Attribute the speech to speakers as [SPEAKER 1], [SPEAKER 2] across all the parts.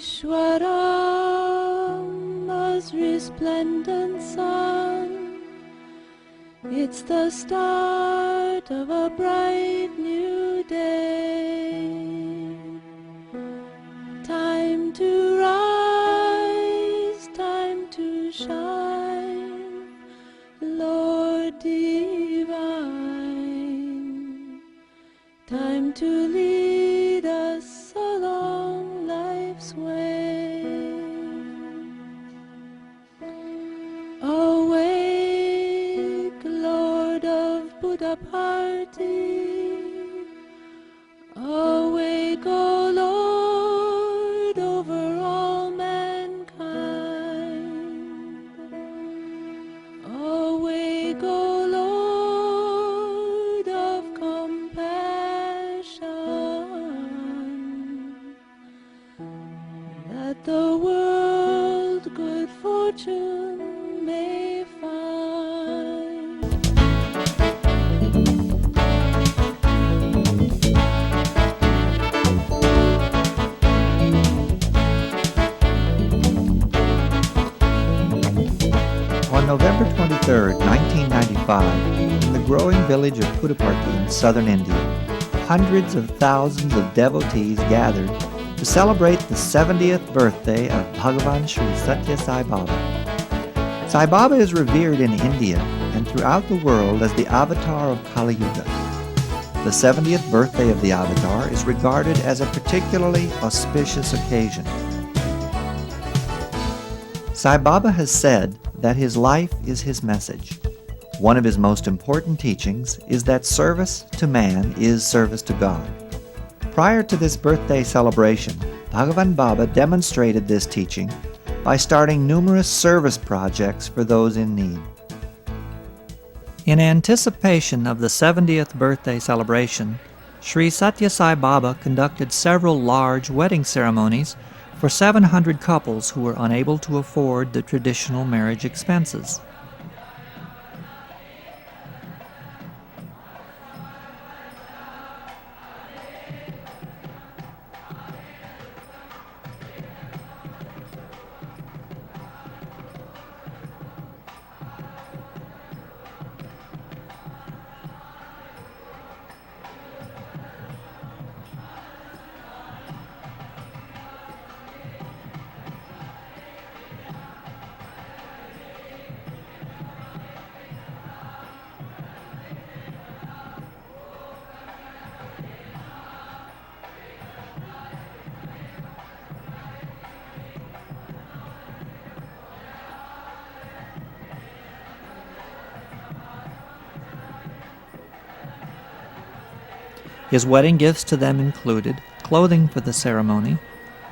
[SPEAKER 1] Ishwarama's resplendent sun. It's the start of a bright new day. Time to rise, time to shine, Lord divine. Time to lead us along life's way. Awake, Lord of Buddha party. Awake, O Lord, over all mankind. Awake, O Lord of compassion, that the world good fortune may find.
[SPEAKER 2] On November 23, 1995, in the growing village of Puttaparthi in southern India, hundreds of thousands of devotees gathered to celebrate the 70th birthday of Bhagavan Sri Sathya Sai Baba. Sai Baba is revered in India and throughout the world as the avatar of Kali Yuga. The 70th birthday of the avatar is regarded as a particularly auspicious occasion. Sai Baba has said that his life is his message. One of his most important teachings is that service to man is service to God. Prior to this birthday celebration, Bhagavan Baba demonstrated this teaching by starting numerous service projects for those in need. In anticipation of the 70th birthday celebration, Sri Sathya Sai Baba conducted several large wedding ceremonies for 700 couples who were unable to afford the traditional marriage expenses. His wedding gifts to them included clothing for the ceremony,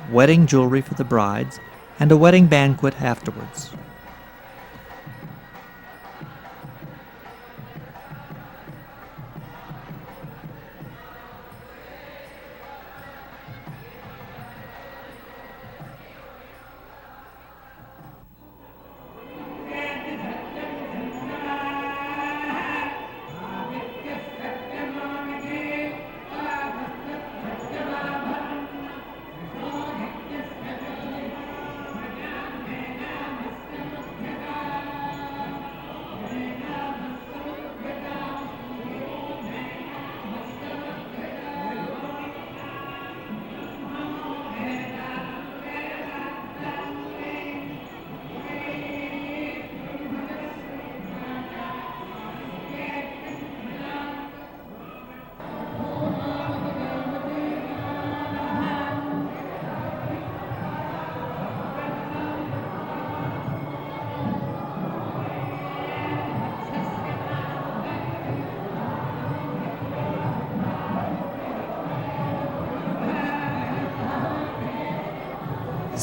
[SPEAKER 2] wedding jewelry for the brides, and a wedding banquet afterwards.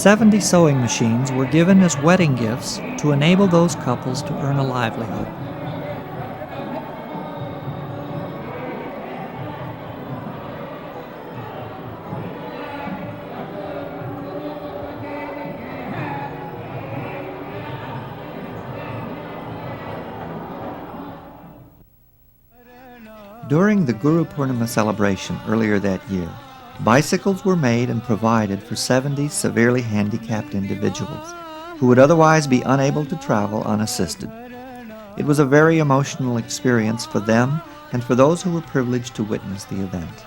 [SPEAKER 2] $70 sewing machines were given as wedding gifts to enable those couples to earn a livelihood. During the Guru Purnima celebration earlier that year, Bicycles were made and provided for 70 severely handicapped individuals who would otherwise be unable to travel unassisted. It was a very emotional experience for them and for those who were privileged to witness the event.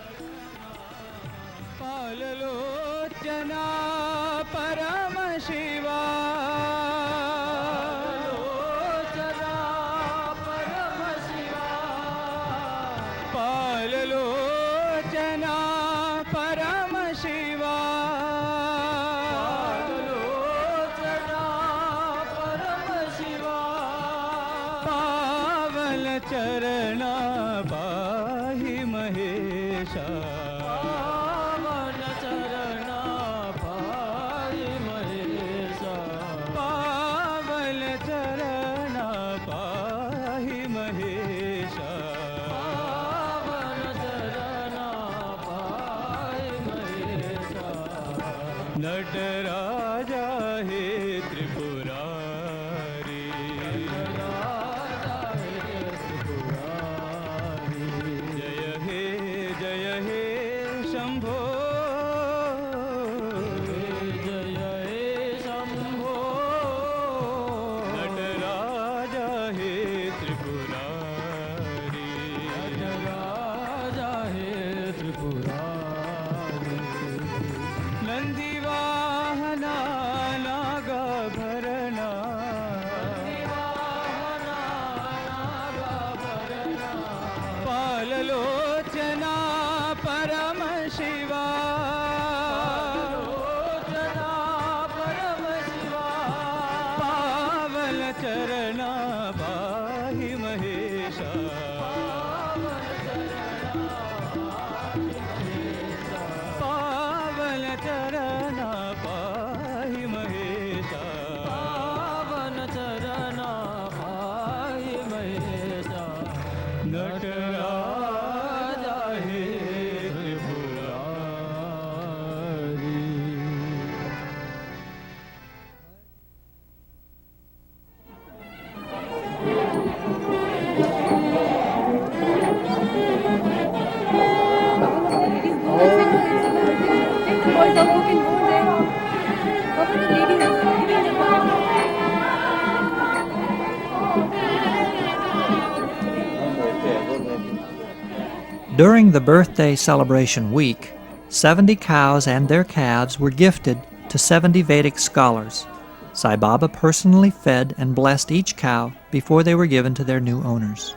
[SPEAKER 2] During the birthday celebration week, 70 cows and their calves were gifted to 70 Vedic scholars. Sai Baba personally fed and blessed each cow before they were given to their new owners.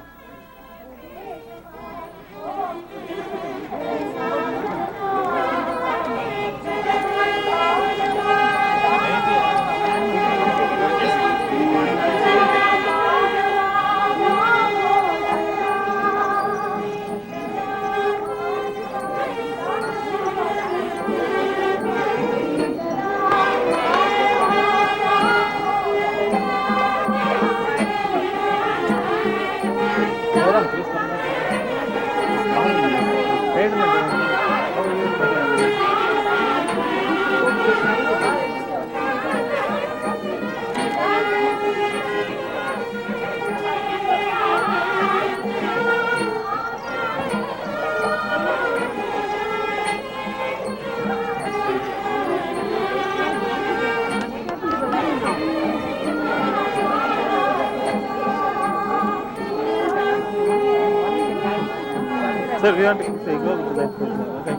[SPEAKER 3] Sir, we want to say go to that person. Okay.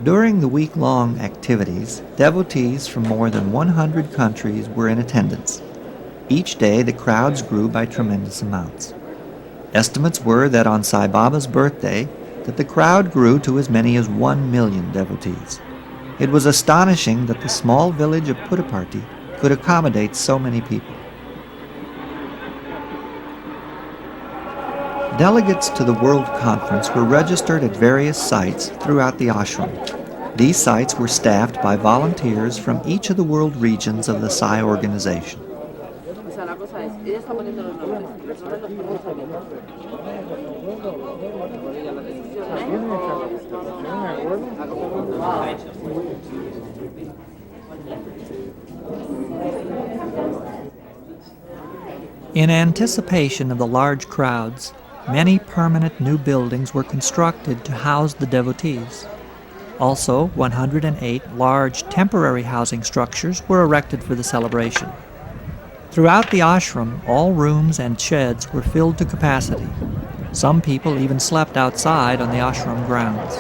[SPEAKER 2] During the week-long activities, devotees from more than 100 countries were in attendance. Each day, the crowds grew by tremendous amounts. Estimates were that on Sai Baba's birthday, that the crowd grew to as many as 1 million devotees. It was astonishing that the small village of Puttaparthi could accommodate so many people. Delegates to the World Conference were registered at various sites throughout the ashram. These sites were staffed by volunteers from each of the world regions of the Sai organization. In anticipation of the large crowds, many permanent new buildings were constructed to house the devotees. Also, 108 large temporary housing structures were erected for the celebration. Throughout the ashram, all rooms and sheds were filled to capacity. Some people even slept outside on the ashram grounds.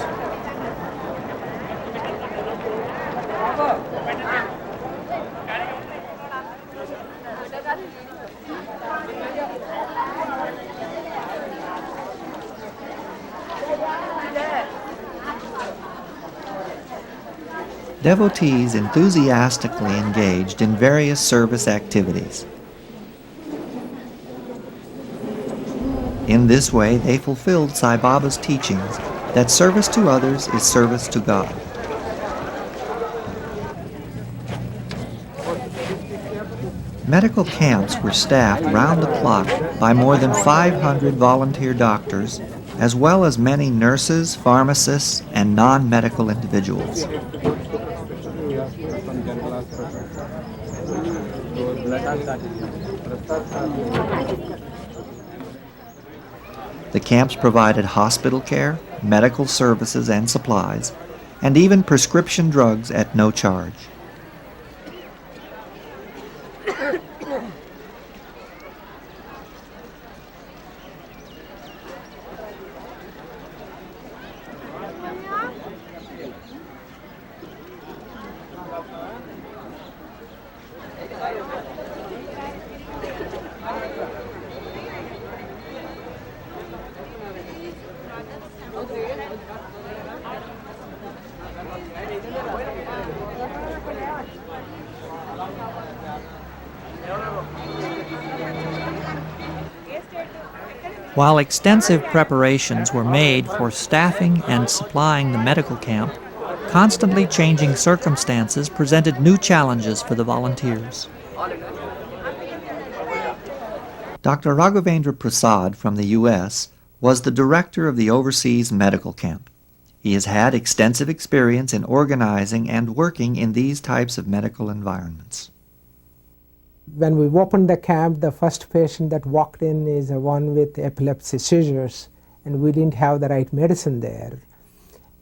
[SPEAKER 2] Devotees enthusiastically engaged in various service activities. In this way, they fulfilled Sai Baba's teachings that service to others is service to God. Medical camps were staffed round the clock by more than 500 volunteer doctors, as well as many nurses, pharmacists, and non-medical individuals. The camps provided hospital care, medical services and supplies, and even prescription drugs at no charge. While extensive preparations were made for staffing and supplying the medical camp, constantly changing circumstances presented new challenges for the volunteers. Dr. Raghavendra Prasad from the U.S. was the director of the overseas medical camp. He has had extensive experience in organizing and working in these types of medical environments.
[SPEAKER 4] When we opened the camp, the first patient that walked in is one with epilepsy seizures, and we didn't have the right medicine there.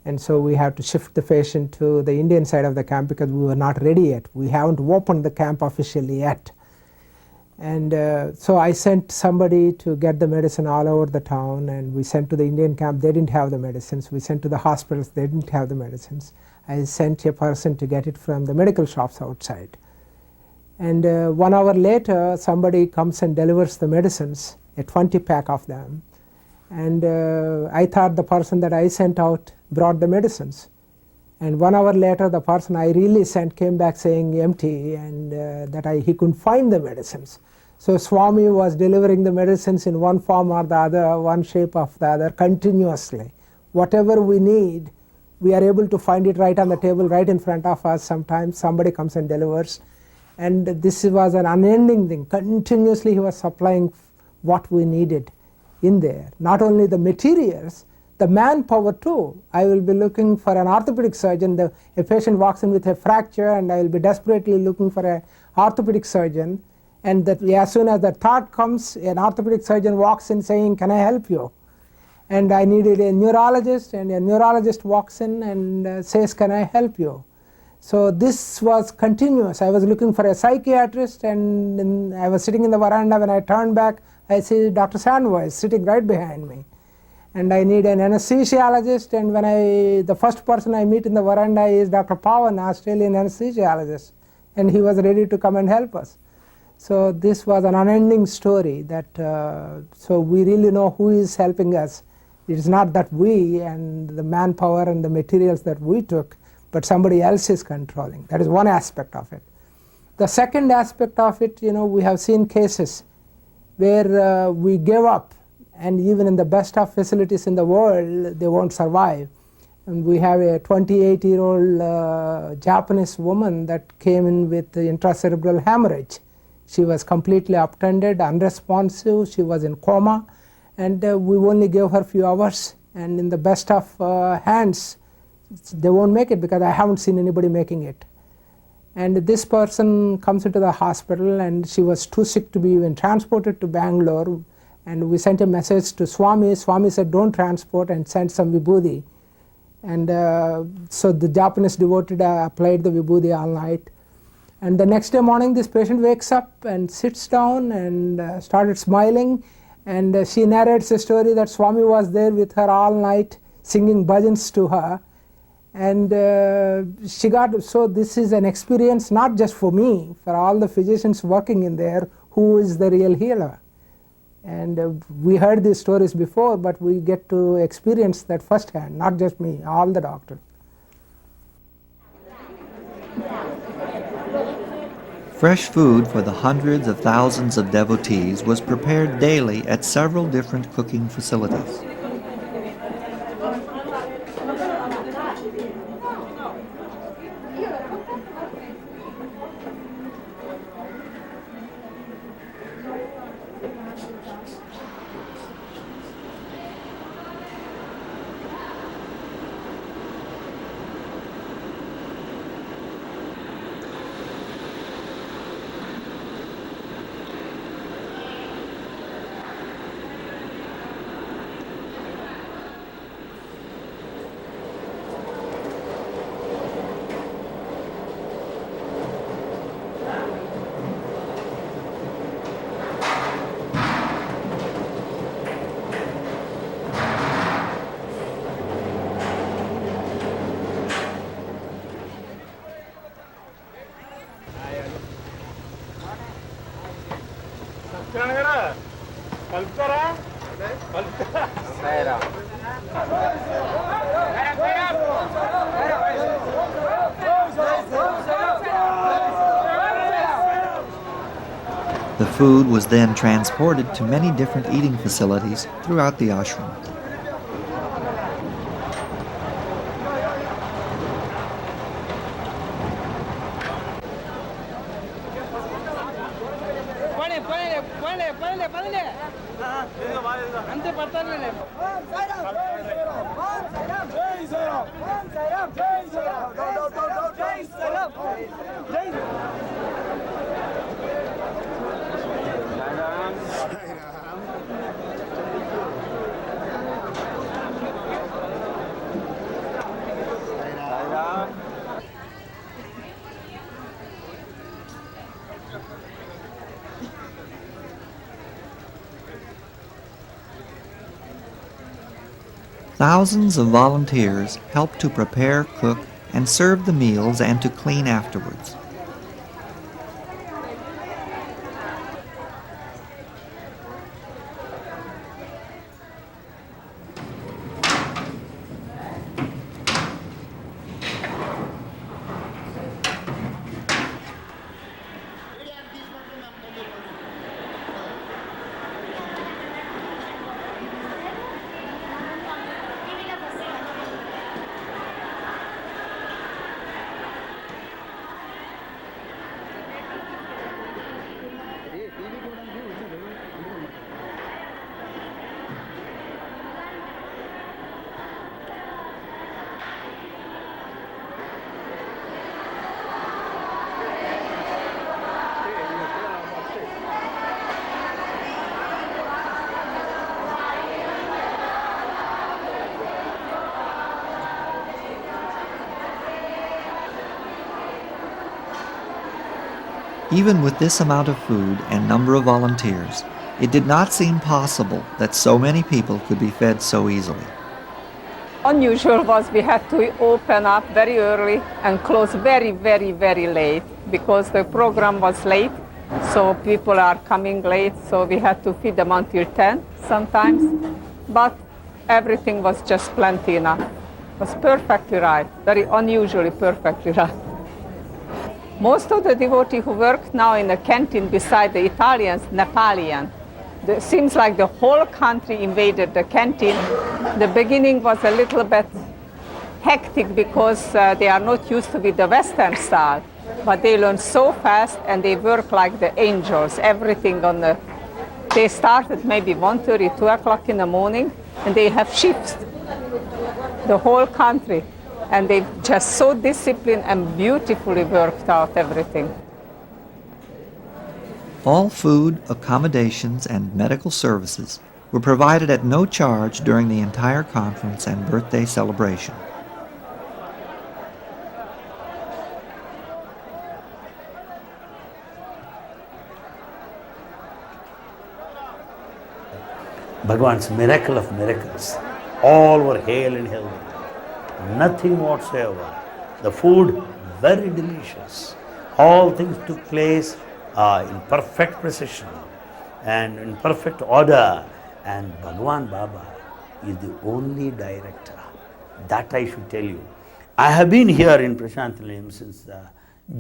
[SPEAKER 4] And so we had to shift the patient to the Indian side of the camp because we were not ready yet. We haven't opened the camp officially yet. And so I sent somebody to get the medicine all over the town, and we sent to the Indian camp. They didn't have the medicines. We sent to the hospitals. They didn't have the medicines. I sent a person to get it from the medical shops outside. And 1 hour later, somebody comes and delivers the medicines, a 20-pack of them. And I thought the person that I sent out brought the medicines. And 1 hour later, the person I really sent came back saying empty, and that he couldn't find the medicines. So Swami was delivering the medicines in one form or the other, one shape or the other, continuously. Whatever we need, we are able to find it right on the table, right in front of us. Sometimes somebody comes and delivers. And this was an unending thing. Continuously he was supplying what we needed in there. Not only the materials, the manpower too. I will be looking for an orthopedic surgeon. A patient walks in with a fracture, and I will be desperately looking for an orthopedic surgeon. And as soon as the thought comes, an orthopedic surgeon walks in saying, "Can I help you?" And I needed a neurologist, and a neurologist walks in and says, "Can I help you?" So this was continuous. I was looking for a psychiatrist, and I was sitting in the veranda. When I turned back, I see Dr. Sandwich sitting right behind me. And I need an anesthesiologist, and the first person I meet in the veranda is Dr. Pawan, Australian anesthesiologist, and he was ready to come and help us. So this was an unending story that, so we really know who is helping us. It is not that we and the manpower and the materials that we took, but somebody else is controlling. That is one aspect of it. The second aspect of it, we have seen cases where we gave up, and even in the best of facilities in the world, they won't survive. And we have a 28-year-old Japanese woman that came in with intracerebral hemorrhage. She was completely uptended, unresponsive, she was in coma, and we only gave her a few hours, and in the best of hands, they won't make it because I haven't seen anybody making it. And this person comes into the hospital, and she was too sick to be even transported to Bangalore. And we sent a message to Swami. Swami said, don't transport, and sent some vibhuti. And so the Japanese devotee applied the vibhuti all night. And the next day morning, this patient wakes up and sits down and started smiling. And she narrates a story that Swami was there with her all night singing bhajans to her. And she got, so this is an experience not just for me, for all the physicians working in there, who is the real healer. And we heard these stories before, but we get to experience that firsthand, not just me, all the doctors.
[SPEAKER 2] Fresh food for the hundreds of thousands of devotees was prepared daily at several different cooking facilities. The food was then transported to many different eating facilities throughout the ashram. Thousands of volunteers helped to prepare, cook, and serve the meals and to clean afterwards. Even with this amount of food and number of volunteers, it did not seem possible that so many people could be fed so easily.
[SPEAKER 5] Unusual was we had to open up very early and close very, very, very late because the program was late, so people are coming late, so we had to feed them until 10 sometimes, but everything was just plenty enough. It was perfectly right, very unusually perfectly right. Most of the devotees who work now in the canteen beside the Italians, Nepalian, it seems like the whole country invaded the canteen. The beginning was a little bit hectic because they are not used to with the Western style, but they learn so fast and they work like the angels, everything on the, they started maybe 1:30, 2 o'clock in the morning, and they have shifts, the whole country. And they just so disciplined and beautifully worked out everything.
[SPEAKER 2] All food, accommodations, and medical services were provided at no charge during the entire conference and birthday celebration.
[SPEAKER 6] Bhagavan's miracle of miracles. All were hale and healthy. Nothing whatsoever. The food, very delicious. All things took place in perfect precision and in perfect order. And Bhagavan Baba is the only director. That I should tell you. I have been here in Prasanthi Nilayam since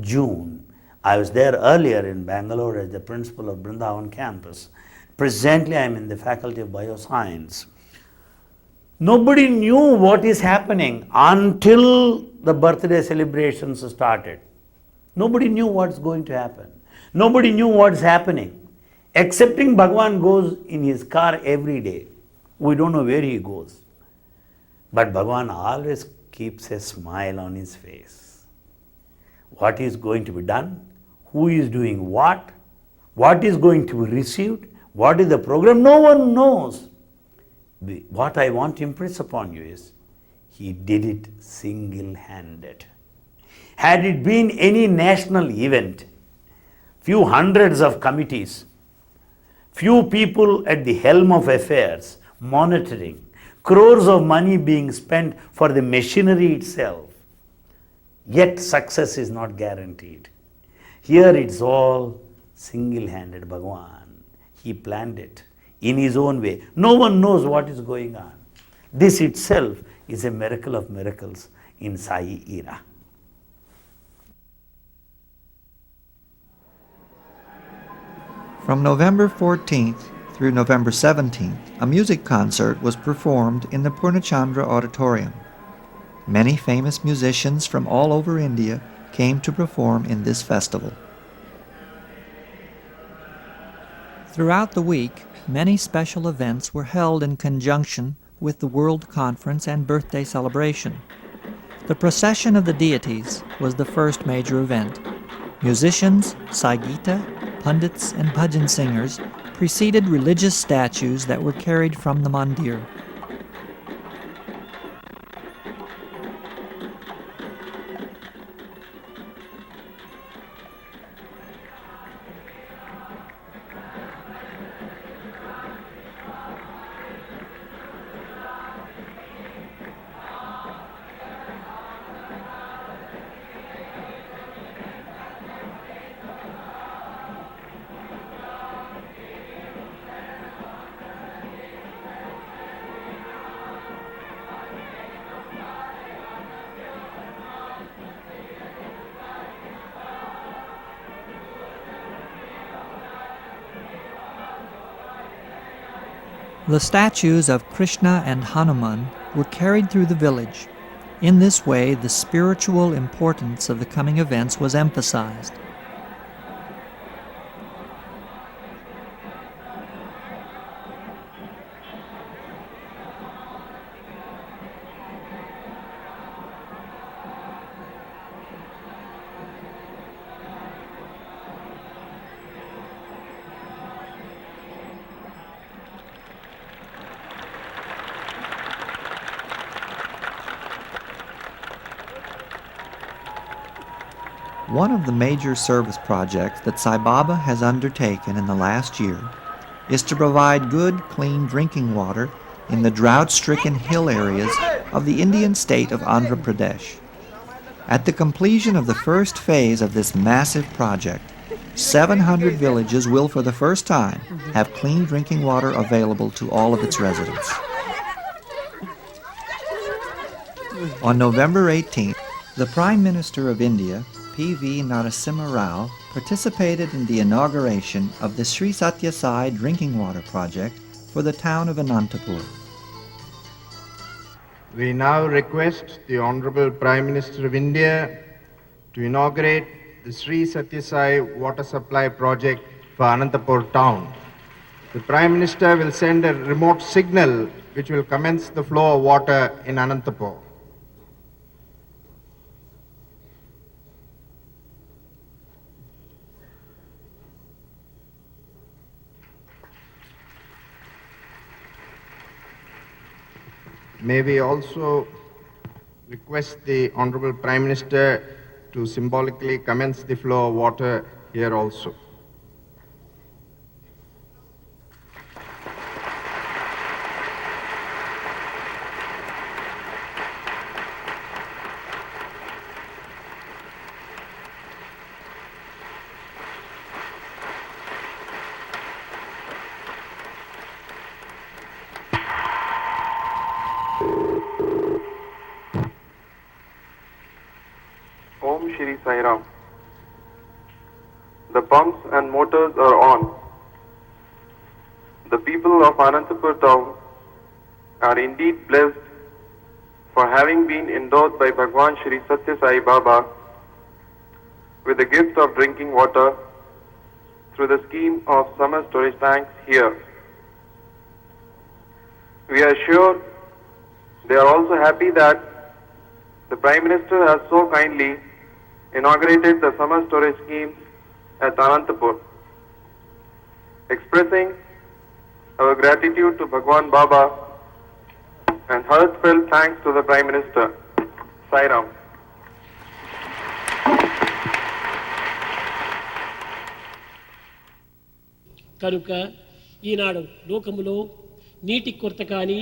[SPEAKER 6] June. I was there earlier in Bangalore as the principal of Brindavan campus. Presently I am in the faculty of bioscience. Nobody knew what is happening until the birthday celebrations started. Nobody knew what's going to happen. Nobody knew what's happening. Excepting Bhagavan goes in his car every day. We don't know where he goes. But Bhagavan always keeps a smile on his face. What is going to be done? Who is doing what? What is going to be received? What is the program? No one knows. What I want to impress upon you is, he did it single-handed. Had it been any national event, few hundreds of committees, few people at the helm of affairs, monitoring, crores of money being spent for the machinery itself, yet success is not guaranteed. Here it's all single-handed. Bhagavan, he planned it in his own way. No one knows what is going on. This itself is a miracle of miracles in Sai era.
[SPEAKER 2] From November 14th through November 17th, a music concert was performed in the Purnachandra Auditorium. Many famous musicians from all over India came to perform in this festival. Throughout the week, many special events were held in conjunction with the World Conference and birthday celebration. The Procession of the Deities was the first major event. Musicians, Saigita, pundits, and bhajan singers preceded religious statues that were carried from the mandir. The statues of Krishna and Hanuman were carried through the village. In this way, the spiritual importance of the coming events was emphasized. One of the major service projects that Sai Baba has undertaken in the last year is to provide good, clean drinking water in the drought-stricken hill areas of the Indian state of Andhra Pradesh. At the completion of the first phase of this massive project, 700 villages will for the first time have clean drinking water available to all of its residents. On November 18th, the Prime Minister of India, P.V. Narasimha Rao, participated in the inauguration of the Sri Sathya Sai drinking water project for the town of Anantapur.
[SPEAKER 7] We now request the Honorable Prime Minister of India to inaugurate the Sri Sathya Sai water supply project for Anantapur town. The Prime Minister will send a remote signal which will commence the flow of water in Anantapur. May we also request the Honorable Prime Minister to symbolically commence the flow of water here also.
[SPEAKER 8] Om Shri Sai Ram. The pumps and motors are on. The people of Anantapur town are indeed blessed for having been endowed by Bhagwan Shri Sathya Sai Baba with the gift of drinking water through the scheme of summer storage tanks here. We are sure they are also happy that the Prime Minister has so kindly inaugurated the summer storage schemes at Anantapur, expressing our gratitude to Bhagwan Baba and heartfelt thanks to the Prime Minister. Sai Ram.
[SPEAKER 9] కనుక ఈనాడు లోకములో నీటి కొరత కానీ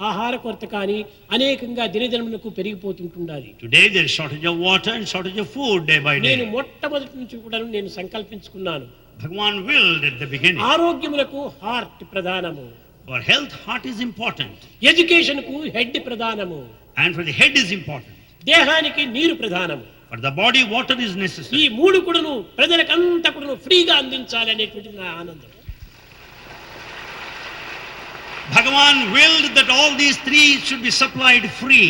[SPEAKER 9] ఆహార కొరత కానీ అనేకంగా దినదినములకు పెరిగిపోతుంటున్నది.
[SPEAKER 6] Today there is shortage of water and shortage of food day by day.
[SPEAKER 9] నేను మొట్టమొదటి నుంచి కూడా నేను సంకల్పించుకున్నాను.
[SPEAKER 6] Bhagwan willed at the beginning.
[SPEAKER 9] ఆరోగ్యములకు హార్ట్ ప్రధానము.
[SPEAKER 6] For health, heart is important.
[SPEAKER 9] Education కు హెడ్ ప్రధానము.
[SPEAKER 6] And for the head is important.
[SPEAKER 9] దేహానికి నీరు ప్రధానము.
[SPEAKER 6] For the body, water is necessary.
[SPEAKER 9] ఈ మూడు కూడాను ప్రజలకంతా కూడాను ఫ్రీగా అందించాలి అనేటువంటిది నా ఆనందం.
[SPEAKER 6] Bhagavan willed that all these three should be supplied free.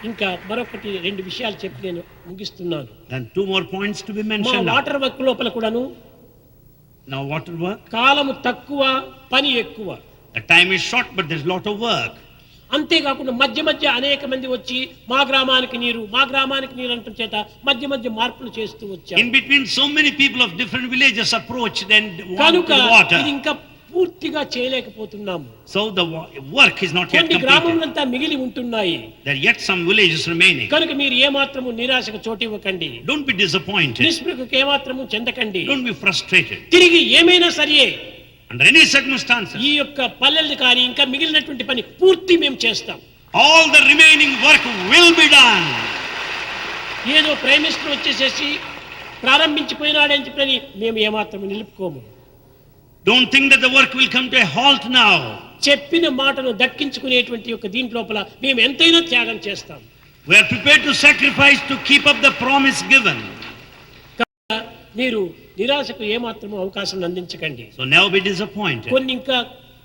[SPEAKER 9] ఇంకా మరొకటి రెండు విషయాలు చెప్పి నేను ముగిస్తున్నాను.
[SPEAKER 6] Then two more points to be
[SPEAKER 9] మా
[SPEAKER 6] mentioned.
[SPEAKER 9] వాటర్ వర్క్ లోపల కూడాను
[SPEAKER 6] Now water work.
[SPEAKER 9] కాలము తక్కువ పని ఎక్కువ.
[SPEAKER 6] The time is short, but there's a lot of work.
[SPEAKER 9] అంతేకాకుండా మధ్య మధ్య అనేక మంది వచ్చి మా గ్రామానికి నీరు అంటం చేత మధ్య మధ్య మార్పులు చేస్తూ వచ్చారు.
[SPEAKER 6] In between, so many people of different villages approached and
[SPEAKER 9] కనుక
[SPEAKER 6] wanted water.
[SPEAKER 9] ఇది ఇంకా పూర్తిగా చేయలేకపోతున్నాము.
[SPEAKER 6] So the work is not yet
[SPEAKER 9] కొన్ని
[SPEAKER 6] completed.
[SPEAKER 9] గ్రామములంతా మిగిలి ఉంటున్నాయి.
[SPEAKER 6] There are yet some villages remaining.
[SPEAKER 9] కనుక మీరు ఏమాత్రము నిరాశకు చోటివ్వకండి.
[SPEAKER 6] Don't be disappointed.
[SPEAKER 9] నిస్పృహకు ఏమాత్రము చెందకండి.
[SPEAKER 6] Don't be frustrated.
[SPEAKER 9] తిరిగి ఏమైనా సరే
[SPEAKER 6] Under any circumstances,
[SPEAKER 9] ఈ యొక్క పల్లెలు కానీ ఇంకా మిగిలినటువంటి పని పూర్తి మేము చేస్తాం.
[SPEAKER 6] all the remaining work will be done.
[SPEAKER 9] ఏదో ప్రైమ్ మినిస్టర్ వచ్చేసేసి ప్రారంభించిపోయినాడని చెప్పని మేము ఏమాత్రము నిలుపుకోము.
[SPEAKER 6] Don't think that the work will come to a halt now.
[SPEAKER 9] చెప్పిన మాటను దక్కించుకునేటువంటి యొక్క దీంట్లోపల మేము ఎంతైనా త్యాగం చేస్తాం.
[SPEAKER 6] We are prepared to sacrifice to keep up the promise given.
[SPEAKER 9] మీరు నిరాశకు ఏమాత్రము అవకాశం అందించకండి.
[SPEAKER 6] So never be disappointed.
[SPEAKER 9] కొన్ని ఇంకా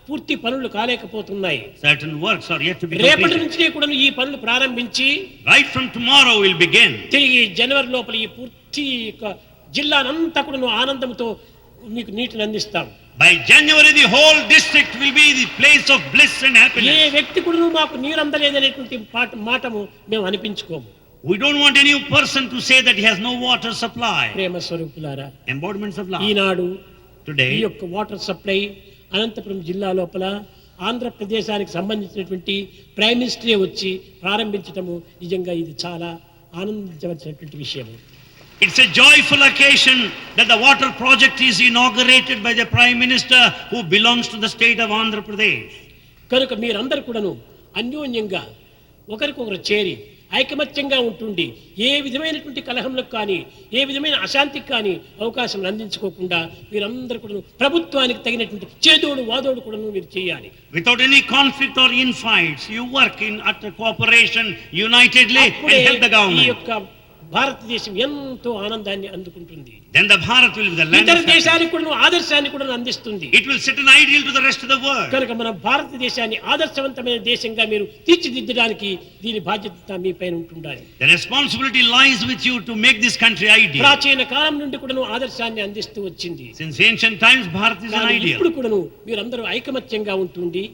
[SPEAKER 9] పూర్తి పనులు కాలేకపోతున్నాయి.
[SPEAKER 6] Certain works are yet to be
[SPEAKER 9] రేపటి
[SPEAKER 6] completed.
[SPEAKER 9] నుంచే కూడా ఈ పనులు ప్రారంభించి
[SPEAKER 6] Right from tomorrow we'll begin.
[SPEAKER 9] తిరిగి జనవరి లోపల ఈ పూర్తి యొక్క జిల్లానంతా కూడా ఆనందంతో మీకు నీటిని అందిస్తాం.
[SPEAKER 6] By January the whole district will be the place of bliss and
[SPEAKER 9] A
[SPEAKER 6] happiness.
[SPEAKER 9] వ్యక్తి కూడా మాకు నీరు అందలేదనేటువంటి మాటము మేము అనిపించుకోము.
[SPEAKER 6] We don't want any person to say that he has no water supply.
[SPEAKER 9] ప్రేమ స్వరూపులారా,
[SPEAKER 6] Embodiments of love.
[SPEAKER 9] ఈనాడు ఈ
[SPEAKER 6] Today,
[SPEAKER 9] యొక్క water supply Anantapuram జిల్లా లోపల ఆంధ్రప్రదేశానికి సంబంధించినటువంటి ప్రైమ్ మినిస్టరే వచ్చి ప్రారంభించటము నిజంగా ఇది చాలా ఆనందించవలసినటువంటి విషయం.
[SPEAKER 6] it's a joyful occasion that the water project is inaugurated by the Prime Minister who belongs to the state of Andhra Pradesh.
[SPEAKER 9] కనుక మీరందరూ కూడాను అన్యోన్యంగా ఒకరికొకరు చేరి ఐకమత్యంగా ఉంటుండి ఏ విధమైనటువంటి కలహంలకు కానీ ఏ విధమైన అశాంతికి కానీ అవకాశం అందించుకోకుండా మీరందరూ కూడా ప్రభుత్వానికి తగినటువంటి చేదోడు వాదోడు కూడా మీరు చేయాలి.
[SPEAKER 6] Without any conflict or infights, you work in utter cooperation unitedly and help the
[SPEAKER 9] ఈ
[SPEAKER 6] government.
[SPEAKER 9] యొక్క భారతదేశం ఎంతో ఆనందాన్ని అందుకుంటుంది.
[SPEAKER 6] Then the Bharat will be the land
[SPEAKER 9] ఇతర
[SPEAKER 6] of happiness.
[SPEAKER 9] దేశానికి కూడా ఆదర్శాన్ని కూడా అందిస్తుంది.
[SPEAKER 6] It will set an ideal to the rest of the world.
[SPEAKER 9] కనుక మన భారతదేశాన్ని ఆదర్శవంతమైన దేశంగా మీరు తీర్చిదిద్దడానికి దీని బాధ్యత మీ పైన ఉంటుండాలి.
[SPEAKER 6] The responsibility lies with you to make this country ideal.
[SPEAKER 9] ప్రాచీన కాలం నుండి కూడా ఆదర్శాన్ని అందిస్తూ వచ్చింది.
[SPEAKER 6] Since ancient times, Bharat is an
[SPEAKER 9] కానీ
[SPEAKER 6] ideal.
[SPEAKER 9] ఇప్పుడు కూడా మీరందరూ ఐకమత్యంగా ఉంటుండి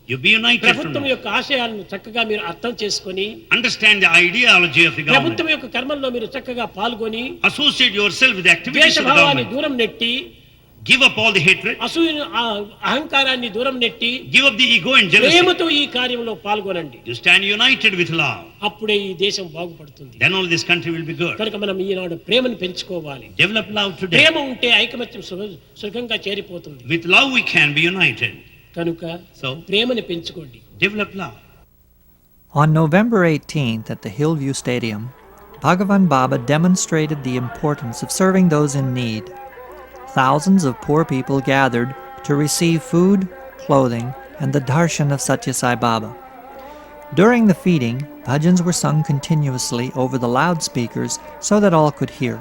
[SPEAKER 6] You be united from
[SPEAKER 9] ప్రభుత్వం
[SPEAKER 6] now.
[SPEAKER 9] యొక్క ఆశయాలను చక్కగా మీరు అర్థం చేసుకొని
[SPEAKER 6] Understand the ideology of the government.
[SPEAKER 9] ప్రభుత్వం యొక్క కర్మల్లో మీరు చక్కగా పాల్గొని
[SPEAKER 6] Associate yourself with the activities of the
[SPEAKER 9] ద్వేషభావాన్ని
[SPEAKER 6] government.
[SPEAKER 9] దూరం నెట్టి
[SPEAKER 10] Give up all the hatred.
[SPEAKER 9] అసూయను అహంకారాన్ని దూరం నెట్టి
[SPEAKER 10] Give up the ego and jealousy.
[SPEAKER 9] ప్రేమతో ఈ కార్యంలో పాల్గొనండి.
[SPEAKER 10] You stand united with love.
[SPEAKER 9] అప్పుడే ఈ దేశం బాగుపడుతుంది.
[SPEAKER 10] Then all this country will be good.
[SPEAKER 9] కనుక మనం ఈనాడు ప్రేమను పెంచుకోవాలి.
[SPEAKER 10] Develop love today.
[SPEAKER 9] ప్రేమ ఉంటే ఐకమత్యం సుఖంగా చేరిపోతుంది.
[SPEAKER 10] With love we can be united.
[SPEAKER 9] కనుక ప్రేమను పెంచుకోండి.
[SPEAKER 10] Develop love.
[SPEAKER 2] On November 18th at the Hillview Stadium, Bhagavan Baba demonstrated the importance of serving those in need. Thousands of poor people gathered to receive food, clothing, and the darshan of Sathya Sai Baba. During the feeding, bhajans were sung continuously over the loudspeakers so that all could hear.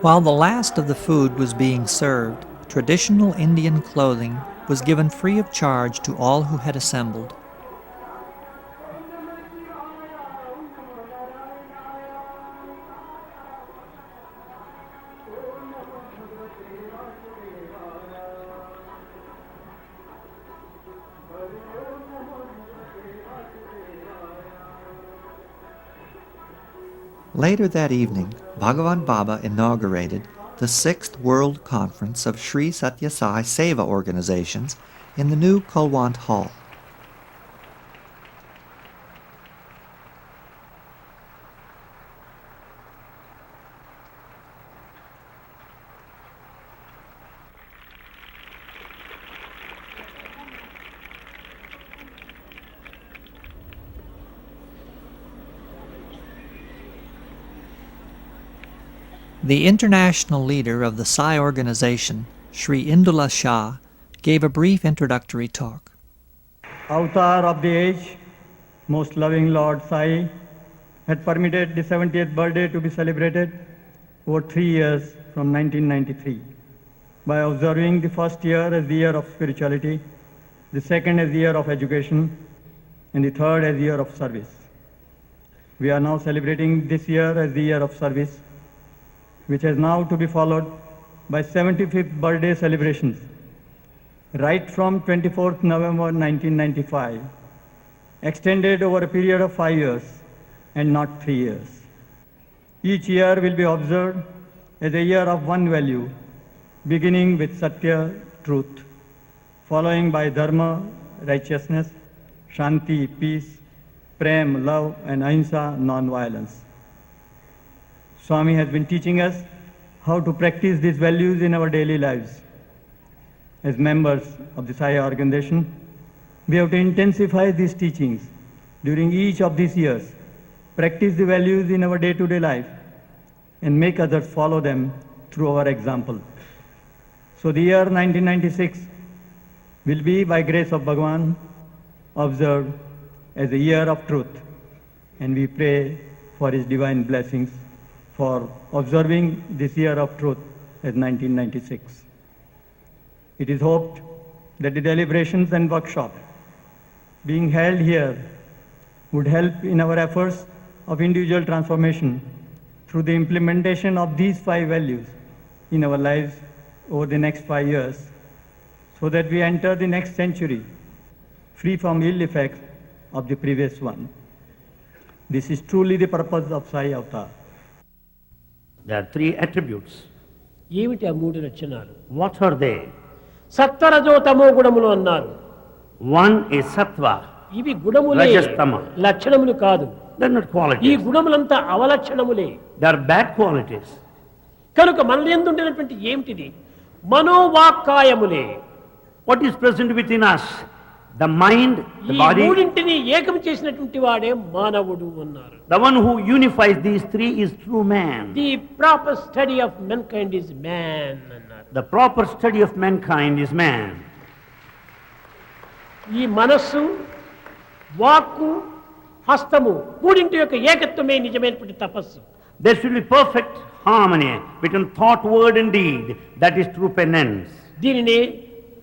[SPEAKER 2] While the last of the food was being served, traditional Indian clothing was given free of charge to all who had assembled. Later that evening, Bhagavan Baba inaugurated the 6th World Conference of Sri Sathya Sai Seva organizations in the new Kulwant Hall. The international leader of the Sai organization, Sri Indula Shah, gave a brief introductory talk.
[SPEAKER 11] Avatar of the age, most loving Lord Sai, had permitted the 70th birthday to be celebrated over 3 years from 1993 by observing the first year as the year of spirituality, the second as the year of education, and the third as the year of service. We are now celebrating this year as the year of service, which is now to be followed by 75th birthday celebrations, right from 24th November 1995, extended over a period of 5 years and not 3 years. Each year will be observed as a year of one value, beginning with Sathya, truth, following by Dharma, righteousness, Shanti, peace, Prem, love, and Ahimsa, non-violence. Swami has been teaching us how to practice these values in our daily lives. As members of the Sai organization, we have to intensify these teachings during each of these years, practice the values in our day-to-day life, and make others follow them through our example. So the year 1996 will be, by grace of Bhagavan, observed as a year of truth, and we pray for his divine blessings for observing this year of truth as 1996. It is hoped that the deliberations and workshops being held here would help in our efforts of individual transformation through the implementation of these 5 values in our lives over the next 5 years, so that we enter the next century free from ill effects of the previous one. This is truly the purpose of Sai Avatar.
[SPEAKER 6] There are 3 attributes.
[SPEAKER 9] ఏమిటి ఆ 3 లక్షణాలు?
[SPEAKER 6] What are they?
[SPEAKER 9] సత్వరజో తమో గుణములు అన్నారు.
[SPEAKER 6] One is sattva.
[SPEAKER 9] ఇవి గుణములే,
[SPEAKER 6] రజస్తమ.
[SPEAKER 9] లక్షణములు కాదు.
[SPEAKER 6] They are not qualities.
[SPEAKER 9] ఈ గుణములంతా అవలక్షణములే.
[SPEAKER 6] They are bad qualities.
[SPEAKER 9] కనుక మనలో ఎందుండేటువంటి ఏమిటిది? మనోవాక్కాయములే.
[SPEAKER 6] What is present within us? The mind, the body.
[SPEAKER 9] ఈ మూడింటిని ఏకం చేసినటువంటి వాడే మానవుడు అన్నారు.
[SPEAKER 6] The one who unifies these 3 is true man.
[SPEAKER 9] The proper study of mankind is man అన్నారు.
[SPEAKER 6] The proper study of mankind is man.
[SPEAKER 9] ఈ మనస్సు, వాక్కు, హస్తము మూడింటి యొక్క ఏకత్వమే నిజమైనటువంటి తపస్సు.
[SPEAKER 6] There should be perfect harmony between thought, word and deed. That is true penance.
[SPEAKER 9] దీనినే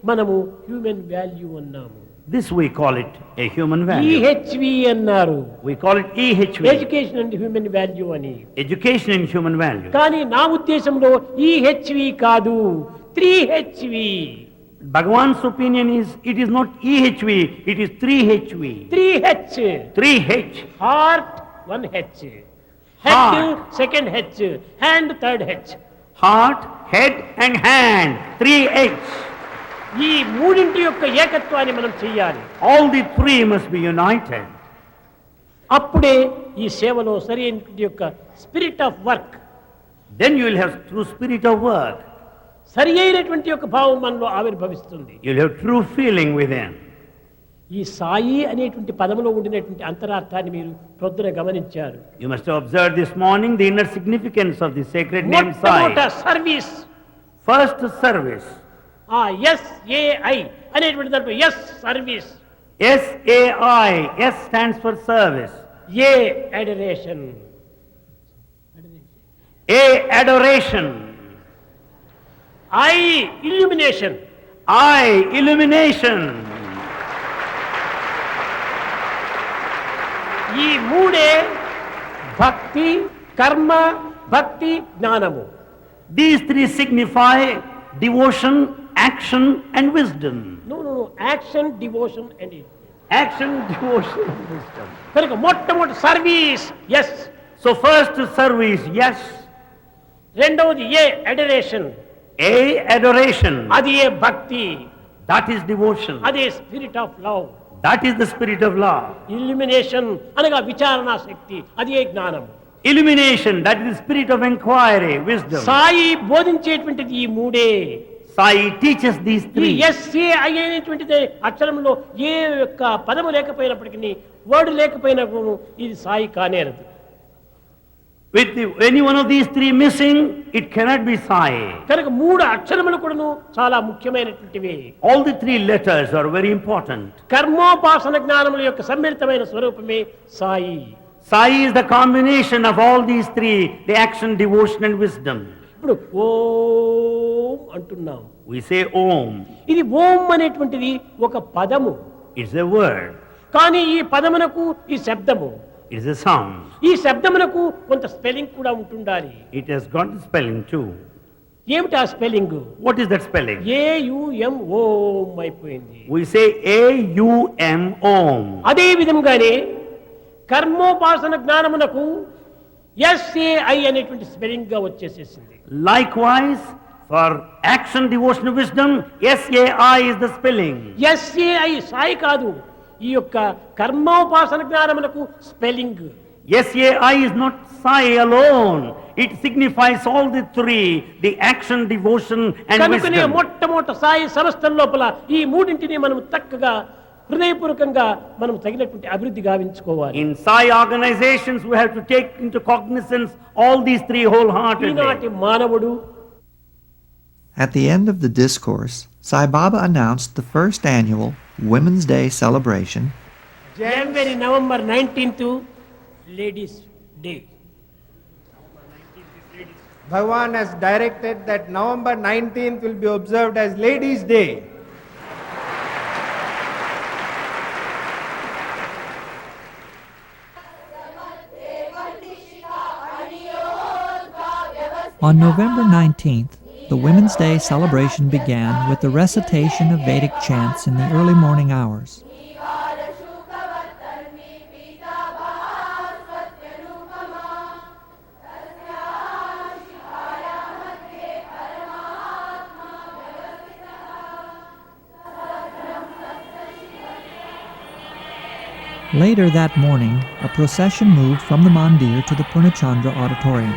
[SPEAKER 9] మనము హ్యూమన్ వాల్యూ అన్నాము.
[SPEAKER 6] This we call it a human value.
[SPEAKER 9] EHV అన్నారు.
[SPEAKER 6] We call it EHV.
[SPEAKER 9] Education and human value అని.
[SPEAKER 6] Education and human value.
[SPEAKER 9] కానీ నా ఉద్దేశంలో EHV కాదు, 3HV.
[SPEAKER 6] Bhagavan's opinion is it is not EHV, it is 3HV.
[SPEAKER 9] 3H.
[SPEAKER 6] 3H.
[SPEAKER 9] Heart, 1H. Head,
[SPEAKER 6] Heart.
[SPEAKER 9] second H. Hand, third H.
[SPEAKER 6] Heart, head and hand. 3H.
[SPEAKER 9] ఈ మూడింటి యొక్క ఏకత్వాన్ని మనం చెయ్యాలి.
[SPEAKER 6] All the three must be united.
[SPEAKER 9] అప్పుడే ఈ సేవలో సరైనటువంటి యొక్క spirit of work,
[SPEAKER 6] Then you will have true spirit of work.
[SPEAKER 9] సరి అయినటువంటి యొక్క భావం మనలో ఆవిర్భవిస్తుంది.
[SPEAKER 6] You will have true feeling within.
[SPEAKER 9] ఈ సాయి అనేటువంటి పదములో ఉండినటువంటి అంతరార్థాన్ని మీరు ప్రొద్దున గమనించారు.
[SPEAKER 6] You must have observed this morning the inner significance of the sacred name
[SPEAKER 9] మొట్టమొదట
[SPEAKER 6] Sai.
[SPEAKER 9] Service.
[SPEAKER 6] First service.
[SPEAKER 9] SAI అనేటువంటి దాంట్లో S service,
[SPEAKER 6] SAI. S stands for service.
[SPEAKER 9] A adoration,
[SPEAKER 6] A adoration.
[SPEAKER 9] I illumination,
[SPEAKER 6] I illumination.
[SPEAKER 9] ఈ మూడే భక్తి, కర్మ, భక్తి, జ్ఞానము.
[SPEAKER 6] These three signify devotion, action and wisdom.
[SPEAKER 9] No, action, devotion and
[SPEAKER 6] Action, devotion and wisdom.
[SPEAKER 9] కనుక మొట్టమొదటి service S,
[SPEAKER 6] So first service, yes.
[SPEAKER 9] రెండవది ఏ adoration,
[SPEAKER 6] A adoration.
[SPEAKER 9] అది ఏ భక్తి,
[SPEAKER 6] That is devotion.
[SPEAKER 9] అదే spirit of love.
[SPEAKER 6] That is the spirit of love.
[SPEAKER 9] Illumination అనగా విచారణ శక్తి, అది ఏ జ్ఞానం.
[SPEAKER 6] Illumination, that is the spirit of inquiry, wisdom.
[SPEAKER 9] Sai బోధించేటువంటిది ఈ మూడే.
[SPEAKER 6] Sai teaches these
[SPEAKER 9] ఈ
[SPEAKER 6] three.
[SPEAKER 9] ఎస్ఏ అయినటువంటిది అక్షరంలో ఏ యొక్క పదము లేకపోయినప్పటికీ, వర్డ్ లేకపోయినా ఇది Sai కానేరదు.
[SPEAKER 6] With any one of these three missing, it cannot be Sai.
[SPEAKER 9] కనుక మూడు అక్షరములు కూడాను చాలా ముఖ్యమైనటువంటివి.
[SPEAKER 6] All the three letters are very important.
[SPEAKER 9] కర్మోపాసన జ్ఞానముల యొక్క సమ్మిళితమైన స్వరూపమే Sai.
[SPEAKER 6] Sai is the combination of all these three, the action, devotion and wisdom.
[SPEAKER 9] ఇప్పుడు ఓం అంటున్నాం.
[SPEAKER 6] We say Om.
[SPEAKER 9] ఇది ఓం అనేటువంటిది ఒక పదము.
[SPEAKER 6] It's a word.
[SPEAKER 9] కానీ ఈ పదమునకు ఈ శబ్దము,
[SPEAKER 6] It's a sound.
[SPEAKER 9] ఈ శబ్దమునకు కొంత స్పెల్లింగ్ కూడా ఉంటుండాలి.
[SPEAKER 6] It has got the spelling too.
[SPEAKER 9] ఏమిటి ఆ spelling?
[SPEAKER 6] What is that spelling?
[SPEAKER 9] AUM ఓం అయిపోయింది.
[SPEAKER 6] We say AUM Om.
[SPEAKER 9] అదే విధంగానే కర్మోపాసన జ్ఞానమునకు SAI అనేటువంటి స్పెల్లింగ్ గా వచ్చేసేసింది.
[SPEAKER 6] Likewise, for action, devotion, wisdom, SAI is the spelling.
[SPEAKER 9] SAI Sai కాదు, ఈ యొక్క కర్మోపాసన జ్ఞానమునకు spelling.
[SPEAKER 6] SAI is not Sai alone. It signifies all the three, the action, devotion and
[SPEAKER 9] కనుకనే
[SPEAKER 6] wisdom.
[SPEAKER 9] మొట్టమొదటి సాయి సంస్థల లోపల ఈ మూడింటిని మనం చక్కగా హృదయపూర్వకంగా మనం తగినటువంటి అభివృద్ధి గావించుకోవాలి.
[SPEAKER 6] In Sai organizations, we have to take into cognizance all these three wholeheartedly.
[SPEAKER 9] ఈనాటి మానవుడు
[SPEAKER 2] At the end of the discourse, Sai Baba announced the first annual Women's Day celebration.
[SPEAKER 9] January November 19th ladies day.
[SPEAKER 7] Bhagavan has directed that November 19th will be observed as Ladies' Day.
[SPEAKER 12] On November 19th, the Women's Day celebration began with the recitation of Vedic chants in the early morning hours. Later that morning, a procession moved from the mandir to the Purnachandra auditorium.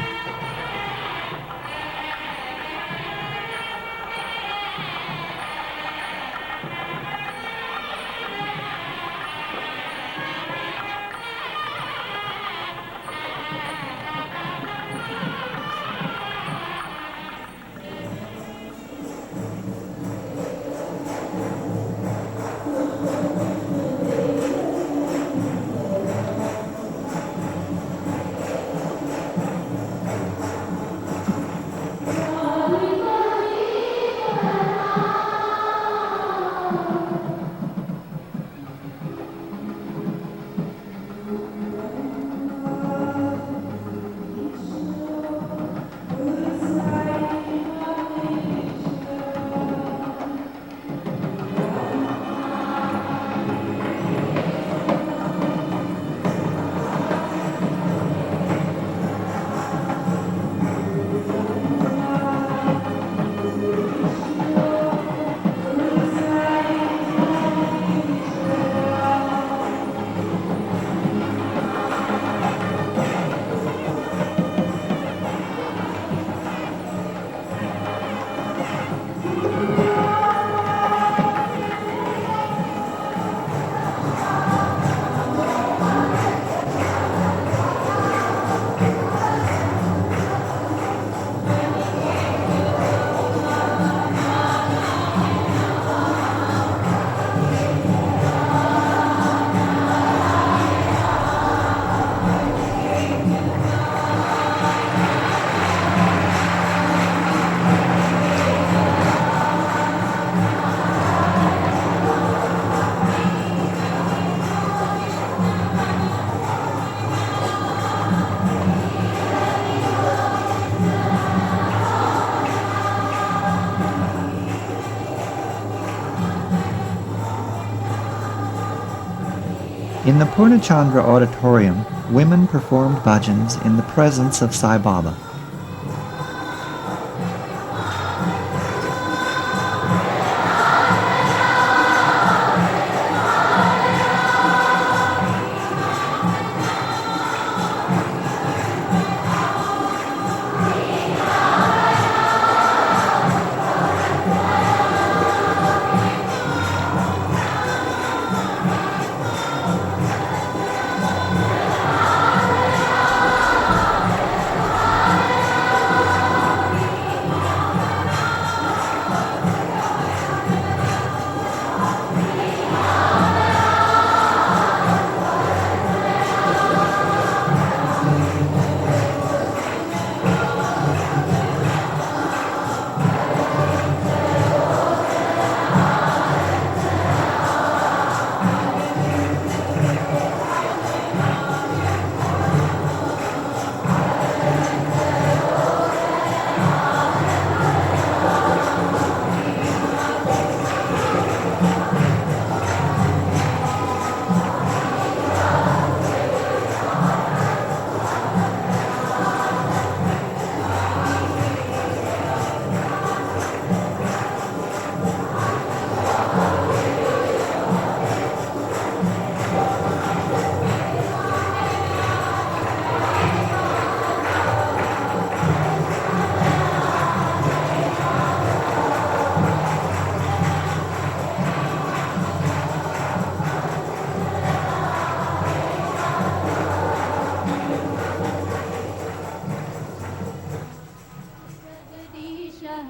[SPEAKER 2] In the Purnachandra auditorium, women performed bhajans in the presence of Sai Baba.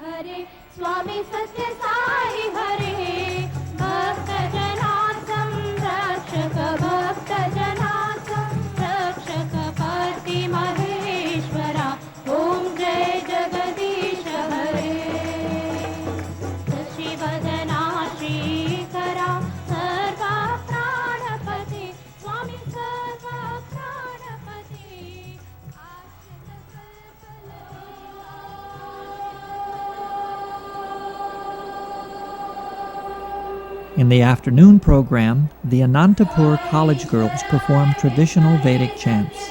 [SPEAKER 1] हरे स्वामी सत्य साई हरे भक्त जना संरक्षक भक्त जना संरक्षक पति महेश्वरा ओम जय जगदीश हरे शिवदना श्रीकरा सर्व प्राणपति स्वामी सर्व प्राणपति
[SPEAKER 12] In the afternoon program, the Anantapur College girls performed traditional Vedic chants.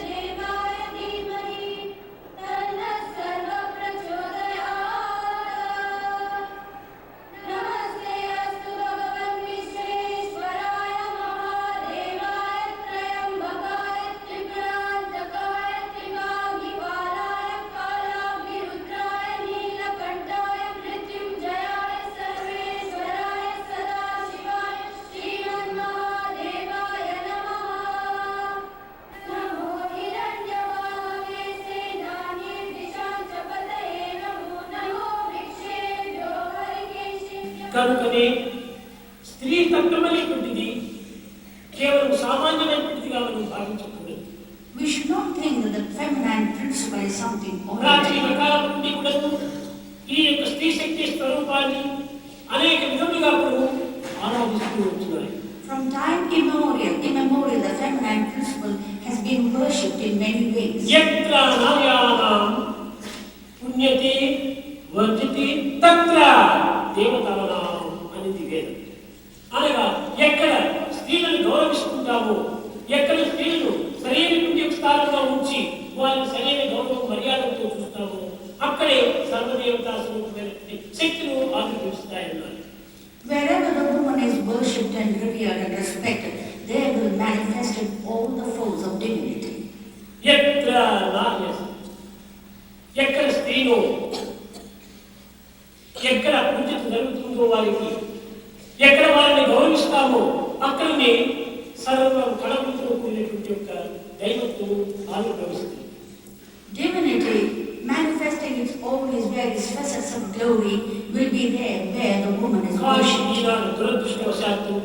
[SPEAKER 9] కనుకనే స్త్రీ తత్వమైనటువంటిది కేవలం సామాన్యమైనటువంటిదిగా మనం భావించకూడదు.
[SPEAKER 13] We should not think that the feminine principle is something
[SPEAKER 9] ప్రాచీన కాలం నుండి కూడా ఈ యొక్క స్త్రీ శక్తి స్వరూపాన్ని అనేక విధములుగా కూడా ఆరాధిస్తూ వచ్చున్నారు.
[SPEAKER 13] From time immemorial, the feminine principle has been worshipped in many ways.
[SPEAKER 9] యత్ర నార్యాణాం పుణ్యతే వర్ధతే తత్ర దేవతానాం అనేది వేదం. అనగా ఎక్కడ స్త్రీలను గౌరవిస్తుంటామో, ఎక్కడ స్త్రీలను సరైనటువంటి స్థానంలో ఉంచి వారిని సరైన గౌరవం మర్యాదలతో చూస్తామో అక్కడే సర్వదేవతా స్వరూపమైనటువంటి శక్తులు ఆవిర్భవిస్తాయన్నారు.
[SPEAKER 13] Wherever the woman is worshipped and revered and respected, there will manifest all the force of divinity.
[SPEAKER 9] ఎక్కడ నార్యస్, ఎక్కడ స్త్రీలో ఎక్కడ పూజ జరుగుతుందో వారికి, ఎక్కడ వారిని గౌరవిస్తామో అక్కడనే సర్వ కళలతో కూడినటువంటి యొక్క దైవత్వం ఆవిర్భవిస్తుంది.
[SPEAKER 13] Divinity manifesting its all its various facets of glory will be there where the woman is worshipped.
[SPEAKER 9] ఈనాడు దురదృష్టవశాత్తు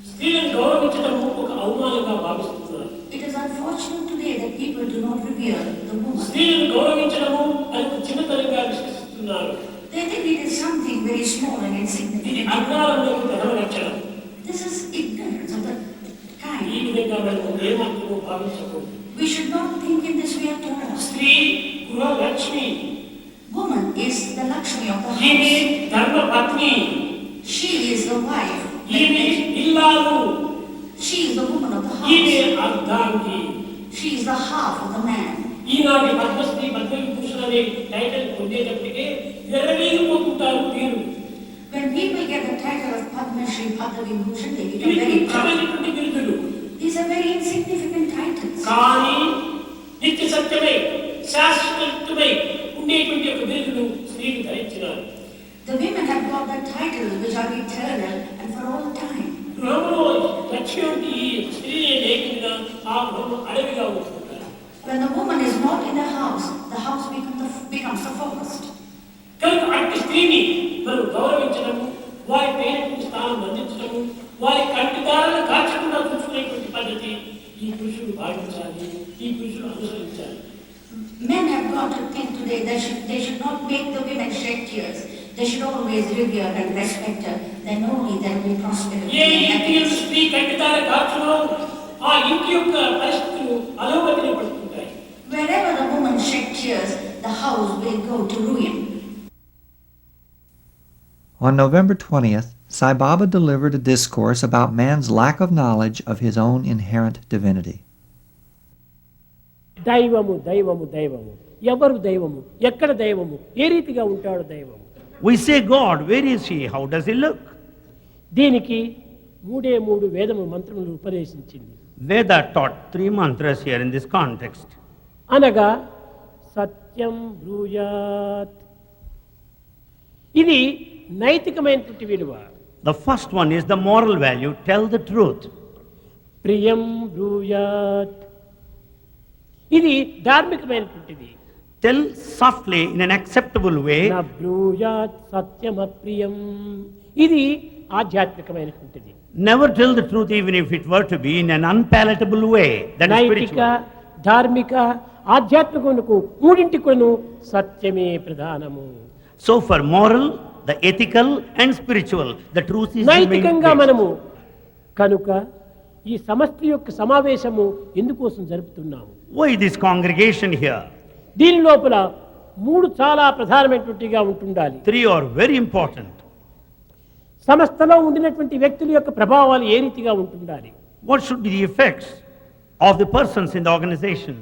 [SPEAKER 9] స్త్రీలను గౌరవించడం ఒక అవమానంగా భావిస్తున్నారు.
[SPEAKER 13] It is unfortunate today that people do not revere the woman.
[SPEAKER 9] స్త్రీలను గౌరవించడము అది ఒక చిన్నతనంగా విశ్వసిస్తున్నారు.
[SPEAKER 13] They think it is something very small and insignificant.
[SPEAKER 9] ఇది అజ్ఞానంలోకి ప్రవేశించడం.
[SPEAKER 13] This is ignorance of the kind.
[SPEAKER 9] ఈ విధంగా మనం ఏమాత్రమూ భావించకూడదు.
[SPEAKER 13] We should not think in this way at all.
[SPEAKER 9] స్త్రీ గృహలక్ష్మి.
[SPEAKER 13] Woman is the Lakshmi of the
[SPEAKER 9] ఈమె
[SPEAKER 13] house.
[SPEAKER 9] ధర్మ పత్ని.
[SPEAKER 13] She is the wife.
[SPEAKER 9] ఈమె ఇల్లాలు.
[SPEAKER 13] She She is the woman of the
[SPEAKER 9] ఈమె
[SPEAKER 13] house.
[SPEAKER 9] అర్ధాంగి.
[SPEAKER 13] She is the half of the man.
[SPEAKER 9] ఈనాటి పద్మశ్రీ పద్మవిభూషణ్ అనే title పొందేటప్పటికే ఎర్రవేగిపోతుంటారు వీరు.
[SPEAKER 13] When people get the title of Padma Shri Padma Vibhushan, they
[SPEAKER 9] ఇవి
[SPEAKER 13] become very proud.
[SPEAKER 9] ముఖ్యమైనటువంటి బిరుదులు.
[SPEAKER 13] These are very insignificant titles.
[SPEAKER 9] కానీ నిత్య సత్యమై శాశ్వతమై ఉండేటువంటి ఒక బిరుదులు స్త్రీలు ధరించినారు.
[SPEAKER 13] The women have got the titles which are eternal and for all time.
[SPEAKER 9] గృహంలో లక్ష్యం ఈ స్త్రీ లేకుండా ఆ గృహం అడవిగా ఉంటుంది.
[SPEAKER 13] When the woman is not in the house becomes the forest.
[SPEAKER 9] కనుక అట్టి స్త్రీని మనం గౌరవించడము, వారి పేరెంట్కి స్థానం అందించడము, వారి కంటిదారులను కాల్చకుండా చూసుకునేటువంటి పద్ధతి ఈ పురుషుడు భావించాలి, ఈ పురుషుడు అనుసరించాలి.
[SPEAKER 13] Men have got to think today that they should not make the women shed tears. They should always revere and respect her. Then only there will be prosperity
[SPEAKER 9] A
[SPEAKER 13] and
[SPEAKER 9] ఇంటి
[SPEAKER 13] happiness.
[SPEAKER 9] స్త్రీ కంటిదార కాల్చునో ఆ ఇంటి యొక్క పరిస్థితులు అలోగతిని పడుతుంటాయి.
[SPEAKER 13] Wherever the woman shed tears, the house will go to ruin.
[SPEAKER 2] On November 20th, Sai Baba delivered a discourse about man's lack of knowledge of his own inherent divinity.
[SPEAKER 9] దైవము దైవము దైవము, ఎవరు దైవము, ఎక్కడ దైవము, ఏ రీతిగా ఉంటాడు దైవము.
[SPEAKER 6] We say God, where is he? How does he look?
[SPEAKER 9] దీనికి మూడు వేదము మంత్రములు ఉపదేశించింది.
[SPEAKER 6] Veda taught 3 mantras here in this context.
[SPEAKER 9] అనగా సత్యం బ్రూయాత్, ఇది నైతికమైనటువంటి విలువ.
[SPEAKER 6] The first one is the moral value, tell the truth.
[SPEAKER 9] ప్రియం బ్రూయాత్, ఇది ధార్మికమైనటువంటిది.
[SPEAKER 6] Tell softly in an acceptable way.
[SPEAKER 9] నా బ్రూయాత్ సత్యం అప్రియం, ఇది ఆధ్యాత్మికమైనటువంటిది.
[SPEAKER 6] Never tell the truth even if it were to be in an unpalatable way. That is
[SPEAKER 9] నైతిక,
[SPEAKER 6] spiritual.
[SPEAKER 9] ధార్మిక, ఆధ్యాత్మికమునకు మూడింటికును సత్యమే ప్రధానము.
[SPEAKER 6] So for moral, the ethical and spiritual, the truth is the main
[SPEAKER 9] నైతికంగా
[SPEAKER 6] place.
[SPEAKER 9] మనము కనుక ఈ సమష్టి యొక్క సమావేశము ఎందుకోసం జరుపుతున్నాము?
[SPEAKER 6] Why this congregation here?
[SPEAKER 9] దీని లోపల 3 చాలా ప్రధానమైనటువంటిగా ఉంటుండాలి.
[SPEAKER 6] 3 are very important.
[SPEAKER 9] సమస్తలో ఉండినటువంటి వ్యక్తుల యొక్క ప్రభావాలు ఏ రీతిగా ఉంటుండాలి?
[SPEAKER 6] What should be the effects of the persons in the organization?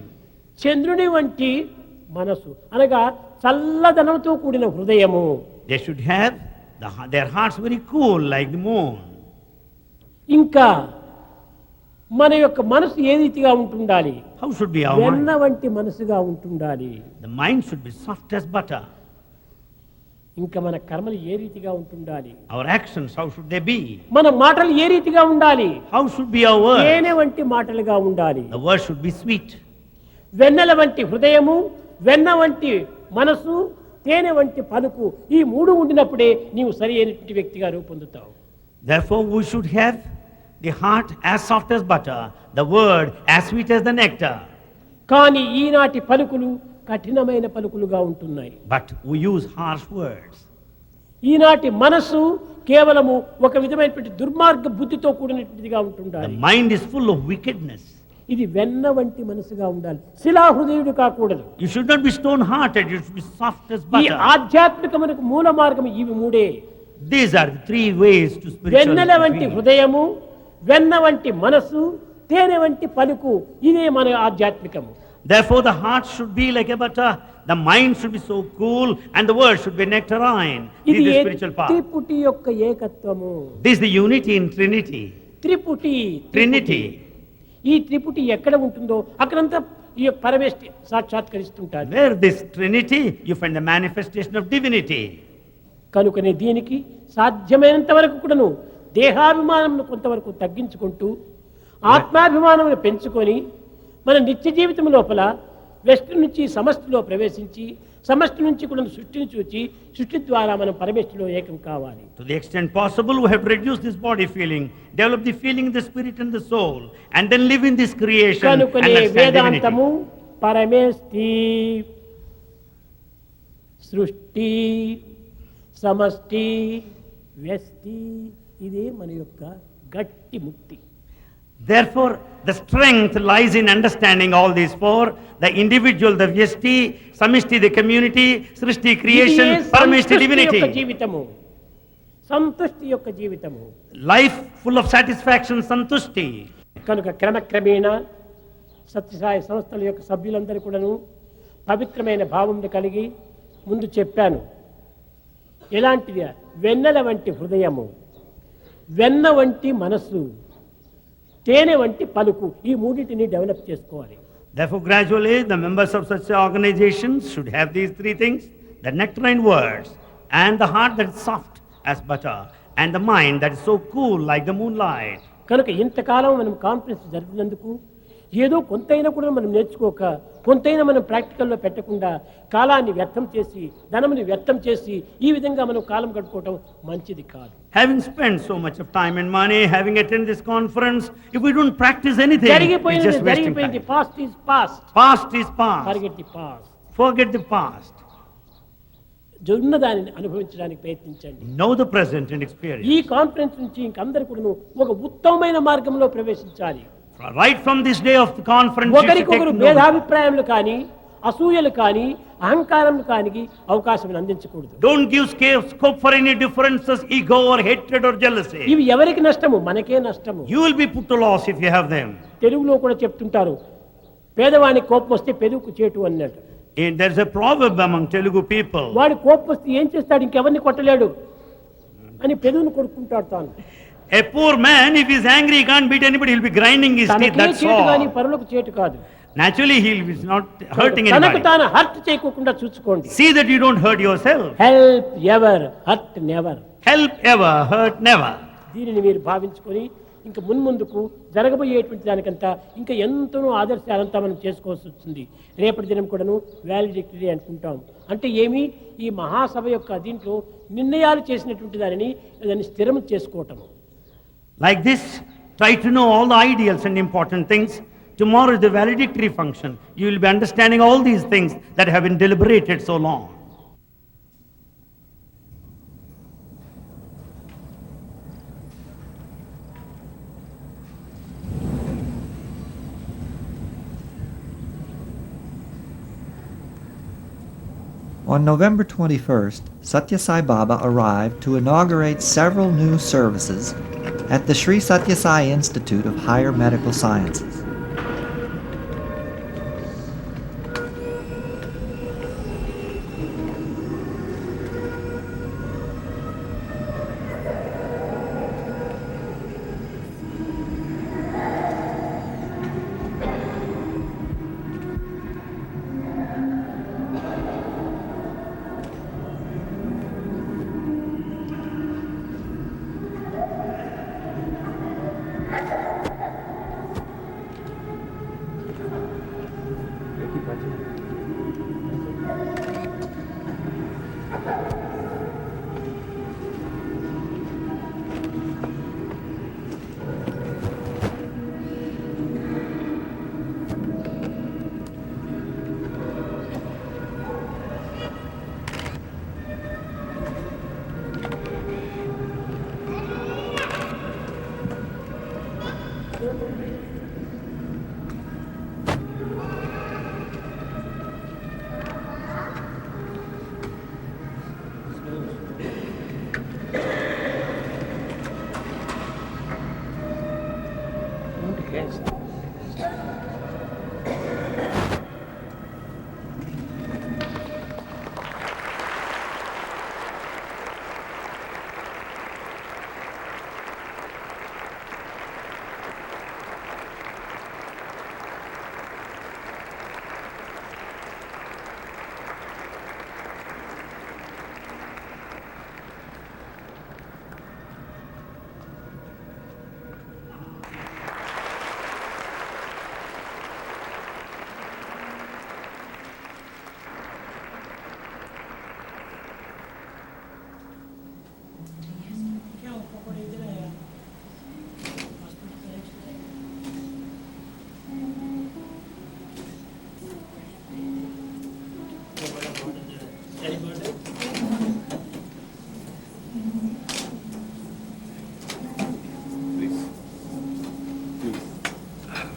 [SPEAKER 9] చంద్రుని వంటి మనసు అనగా చల్లదనంతో కూడిన హృదయము.
[SPEAKER 6] They should have their hearts very cool like the moon.
[SPEAKER 9] ఇంకా మన యొక్క మనసు ఏ రీతిగా ఉంటుండాలి?
[SPEAKER 6] How should be our
[SPEAKER 9] వెన్న
[SPEAKER 6] mind?
[SPEAKER 9] వంటి మనసుగా ఉంటుండాలి.
[SPEAKER 6] The mind should be soft as butter.
[SPEAKER 9] ఇంకా మన కర్మలు ఏ రీతిగా ఉంటుండాలి?
[SPEAKER 6] Our actions, how should they be?
[SPEAKER 9] మన మాటలు ఏ రీతిగా ఉండాలి?
[SPEAKER 6] How should be our words?
[SPEAKER 9] తేనె వంటి మాటలుగా ఉండాలి.
[SPEAKER 6] The words should be sweet.
[SPEAKER 9] వెన్నెల వంటి హృదయము, వెన్న వంటి మనసు, తేనె వంటి పలుకు, ఈ 3 ఉండినప్పుడే నీవు సరి అయినటువంటి వ్యక్తిగా రూపొందుతావు.
[SPEAKER 6] Therefore, we should have the heart as soft as butter, the word as sweet as the nectar.
[SPEAKER 9] కానీ ఈనాటి పలుకులు కఠినమైన పలుకులుగా ఉంటున్నాయి.
[SPEAKER 6] But we use harsh words.
[SPEAKER 9] ఈనాటి మనస్సు కేవలము ఒక విధమైనటువంటి దుర్మార్గ బుద్ధితో కూడినటువంటిదిగా
[SPEAKER 6] The
[SPEAKER 9] ఉంటుండాలి.
[SPEAKER 6] mind is full of wickedness.
[SPEAKER 9] ఇది వెన్న వంటి మనసుగా ఉండాలి, శిలా హృదయుడు కాకూడదు.
[SPEAKER 6] You should not be stone-hearted, you should be soft as
[SPEAKER 9] ఈ
[SPEAKER 6] butter.
[SPEAKER 9] ఆధ్యాత్మికమునకు మూల మార్గం ఇవి 3.
[SPEAKER 6] These are the 3 ways to
[SPEAKER 9] వెన్నెల వంటి
[SPEAKER 6] spirituality.
[SPEAKER 9] హృదయము, వెన్న వంటి మనసు, తేనె వంటి పలుకు, ఇదే మన ఆధ్యాత్మికము.
[SPEAKER 6] Therefore, the heart should be like a butter, the mind should be so cool, and the words should be nectarine. This
[SPEAKER 9] ఇది
[SPEAKER 6] is the spiritual path.
[SPEAKER 9] త్రిపుటి యొక్క ఏకత్వము.
[SPEAKER 6] This is the unity in Trinity.
[SPEAKER 9] త్రిపుటి,
[SPEAKER 6] Trinity.
[SPEAKER 9] ఈ త్రిపుటి ఎక్కడ ఉంటుందో అక్కడంతా ఈ యొక్క Parameshwari సాక్షాత్కరిస్తుంటారు.
[SPEAKER 6] Where this Trinity, you find the manifestation of divinity.
[SPEAKER 9] కనుకనే దీనికి సాధ్యమైనంత వరకు కూడాను దేహాభిమానమును కొంతవరకు తగ్గించుకుంటూ ఆత్మాభిమానమును పెంచుకొని మన నిత్య జీవితం లోపల వ్యష్టి నుంచి సమష్టిలో ప్రవేశించి సమష్టి నుంచి కూడా సృష్టిని చూచి సృష్టి ద్వారా మనం పరమేశ్వరులో ఏకం కావాలి.
[SPEAKER 6] To the extent possible, we have to reduce this body feeling, develop the feeling in the spirit and the soul, and then live in this creation and
[SPEAKER 9] కనుకనే
[SPEAKER 6] understand
[SPEAKER 9] వేదాంతము
[SPEAKER 6] divinity.
[SPEAKER 9] పరమేష్టి సృష్టి సమష్టి వ్యష్టి, ఇదే మన యొక్క గట్టి ముక్తి.
[SPEAKER 6] Therefore, the strength lies in understanding all these 4, the individual, the vyasti, samishti, the community, srishti, creation, parameshti, divinity.
[SPEAKER 9] జీవితము, సంతుష్టి యొక్క జీవితము.
[SPEAKER 6] Life full of satisfaction, santushti.
[SPEAKER 9] కనుక క్రమక్రమేణ సత్యసాయి సంస్థల యొక్క సభ్యులందరూ కూడాను పవిత్రమైన భావంను కలిగి ముందు చెప్పాను. ఎలాంటిది? వెన్నెల వంటి హృదయము, వెన్న వంటి మనస్సు, తేనె వంటి పలుకు, ఈ మూడింటిని డెవలప్ చేసుకోవాలి.
[SPEAKER 6] Therefore, gradually, the members of such organizations should have these three things: the nectarine words, and the heart that is soft as butter, and the mind that is so cool like the moonlight.
[SPEAKER 9] కనుక ఇంతకాలం మనం conference జరిపినందుకు ఏదో కొంతైనా కూడా మనం నేర్చుకోక, కొంతైనా మనం ప్రాక్టికల్లో పెట్టకుండా కాలాన్ని వ్యర్థం చేసి, ధనముని వ్యర్థం చేసి ఈ విధంగా మనం కాలం గడుపుకోవటం మంచిది కాదు.
[SPEAKER 6] Having spent so much of time and money, having attended this conference, if we don't practice anything, it's just wasting time.
[SPEAKER 9] Past is past.
[SPEAKER 6] Past is past.
[SPEAKER 9] Forget the past.
[SPEAKER 6] Forget the past.
[SPEAKER 9] ఉన్నదానిని అనుభవించడానికి ప్రయత్నించండి.
[SPEAKER 6] Know the present and experience.
[SPEAKER 9] ఈ conference నుంచి ఇంకందరూ కూడా ఒక ఉత్తమమైన మార్గంలో ప్రవేశించాలి.
[SPEAKER 6] Right from this day of the conference,
[SPEAKER 9] ఒకరికొకరు భేదాభిప్రాయములు కానీ, అసూయలు కానీ, అహంకారములు కానీ అవకాశం అందించకూడదు.
[SPEAKER 6] Don't give scope for any differences, ego or hatred or jealousy.
[SPEAKER 9] ఇవి ఎవరికి నష్టము? మనకే నష్టము.
[SPEAKER 6] You will be put to loss if you have them.
[SPEAKER 9] తెలుగులో కూడా చెప్తుంటారు, పేదవానికి కోపం వస్తే పెదవుకు చేటు అన్నట్టు.
[SPEAKER 6] There's a proverb among Telugu people.
[SPEAKER 9] వాడి కోపం వస్తే ఏం చేస్తాడు? ఇంకెవరిని కొట్టలేడు అని పెదవును కొడుకుంటాడు తాను.
[SPEAKER 6] A poor man, if he's angry, he can't beat anybody. He'll be grinding his teeth. That's all.
[SPEAKER 9] పరులకు చేటు కాదు.
[SPEAKER 6] Naturally, he'll be not hurting anybody.
[SPEAKER 9] తనకు తాను హర్ట్ చేయకుండా చూసుకోండి.
[SPEAKER 6] See that you don't hurt yourself.
[SPEAKER 9] Help ever, hurt never.
[SPEAKER 6] Help ever, hurt never.
[SPEAKER 9] దీనిని మీరు భావించుకొని ఇంకా మున్ముందుకు జరగబోయేటువంటి దానికంతా ఇంకా ఎంతనో ఆదర్శాలంతా మనం చేసుకోవాల్సి వస్తుంది. రేపటి దినం కూడాను వ్యాలిడిక్టరీ అనుకుంటాం. అంటే ఏమి? ఈ మహాసభ యొక్క దీంట్లో నిర్ణయాలు చేసినటువంటి దాన్ని స్థిరం చేసుకోవటము.
[SPEAKER 6] Like this, try to know all the ideals and important things. Tomorrow is the valedictory function. You will be understanding all these things that have been deliberated so long.
[SPEAKER 2] On November 21st, Sathya Sai Baba arrived to inaugurate several new services at the Sri Sathya Sai Institute of Higher Medical Sciences.